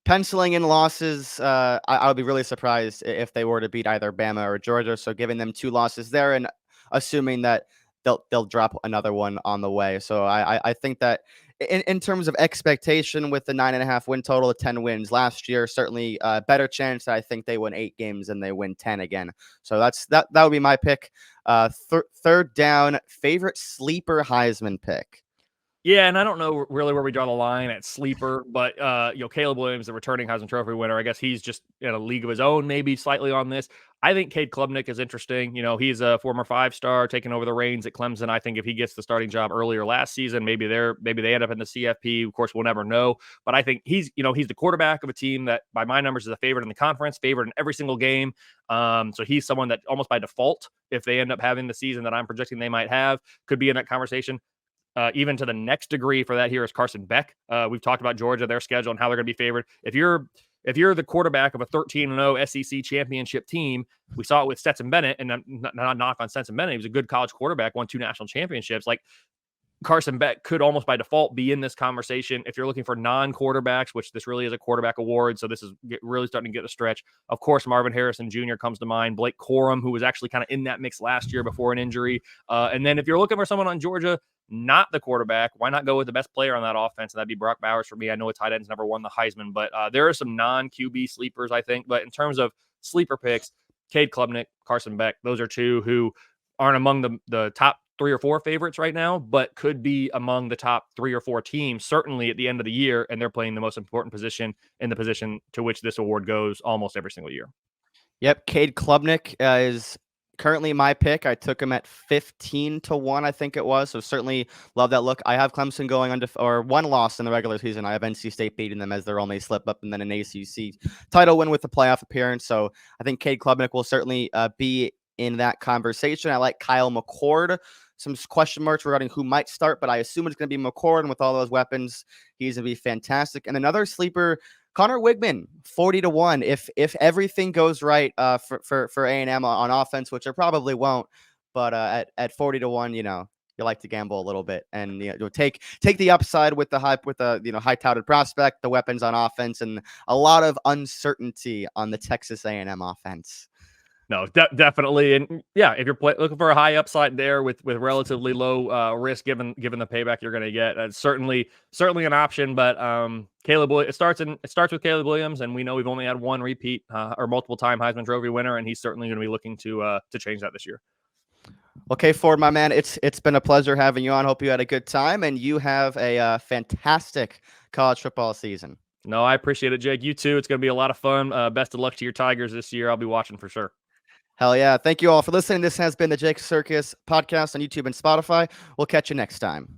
penciling in losses, I would be really surprised if they were to beat either Bama or Georgia. So giving them 2 losses there and assuming that they'll drop another one on the way. So I think that in terms of expectation with the 9.5 win total of 10 wins last year, certainly a better chance that I think they win 8 games and they win 10 again. So that would be my pick. Third down, favorite sleeper Heisman pick. Yeah, and I don't know really where we draw the line at sleeper, but Caleb Williams, the returning Heisman Trophy winner, I guess he's just in a league of his own, maybe slightly on this. I think Cade Klubnik is interesting. He's a former 5-star taking over the reins at Clemson. I think if he gets the starting job earlier last season, maybe they end up in the CFP. Of course, we'll never know. But I think he's the quarterback of a team that, by my numbers, is a favorite in the conference, favorite in every single game. So he's someone that almost by default, if they end up having the season that I'm projecting they might have, could be in that conversation. Even to the next degree for that here is Carson Beck. We've talked about Georgia, their schedule, and how they're going to be favored. If you're the quarterback of a 13-0 SEC championship team, we saw it with Stetson Bennett, and not knock on Stetson Bennett. He was a good college quarterback, won 2 national championships. Like, Carson Beck could almost by default be in this conversation. If you're looking for non-quarterbacks, which this really is a quarterback award, so this is really starting to get a stretch. Of course, Marvin Harrison Jr. comes to mind. Blake Corum, who was actually kind of in that mix last year before an injury. And then if you're looking for someone on Georgia, not the quarterback, why not go with the best player on that offense? And that'd be Brock Bowers for me. I know a tight end's never won the Heisman, but there are some non-QB sleepers, I think. But in terms of sleeper picks, Cade Klubnik, Carson Beck, those are 2 who aren't among the top 3 or 4 favorites right now, but could be among the top 3 or 4 teams, certainly at the end of the year, and they're playing the most important position in the position to which this award goes almost every single year. Yep, Cade Klubnik is currently my pick. I took him at 15-1, I think it was. So certainly love that look. I have Clemson going or 1 loss in the regular season. I have NC State beating them as their only slip up, and then an ACC title win with the playoff appearance. So I think Cade Klubnik will certainly be in that conversation. I like Kyle McCord. Some question marks regarding who might start, but I assume it's going to be McCord, and with all those weapons, he's going to be fantastic. And another sleeper, Connor Wigman, 40-1. If everything goes right for A&M on offense, which it probably won't, but at 40-1, you like to gamble a little bit and take the upside with the hype, with the high touted prospect, the weapons on offense, and a lot of uncertainty on the Texas A&M offense. No, definitely. And yeah, if you're looking for a high upside there with relatively low risk, given the payback you're going to get, that's certainly an option. But it starts with Caleb Williams, and we know we've only had 1 repeat or multiple time Heisman Trophy winner, and he's certainly going to be looking to change that this year. Well, KFord, my man, it's been a pleasure having you on. Hope you had a good time, and you have a fantastic college football season. No, I appreciate it, Jake. You too. It's going to be a lot of fun. Best of luck to your Tigers this year. I'll be watching for sure. Hell yeah. Thank you all for listening. This has been the Jake Sirkus podcast on YouTube and Spotify. We'll catch you next time.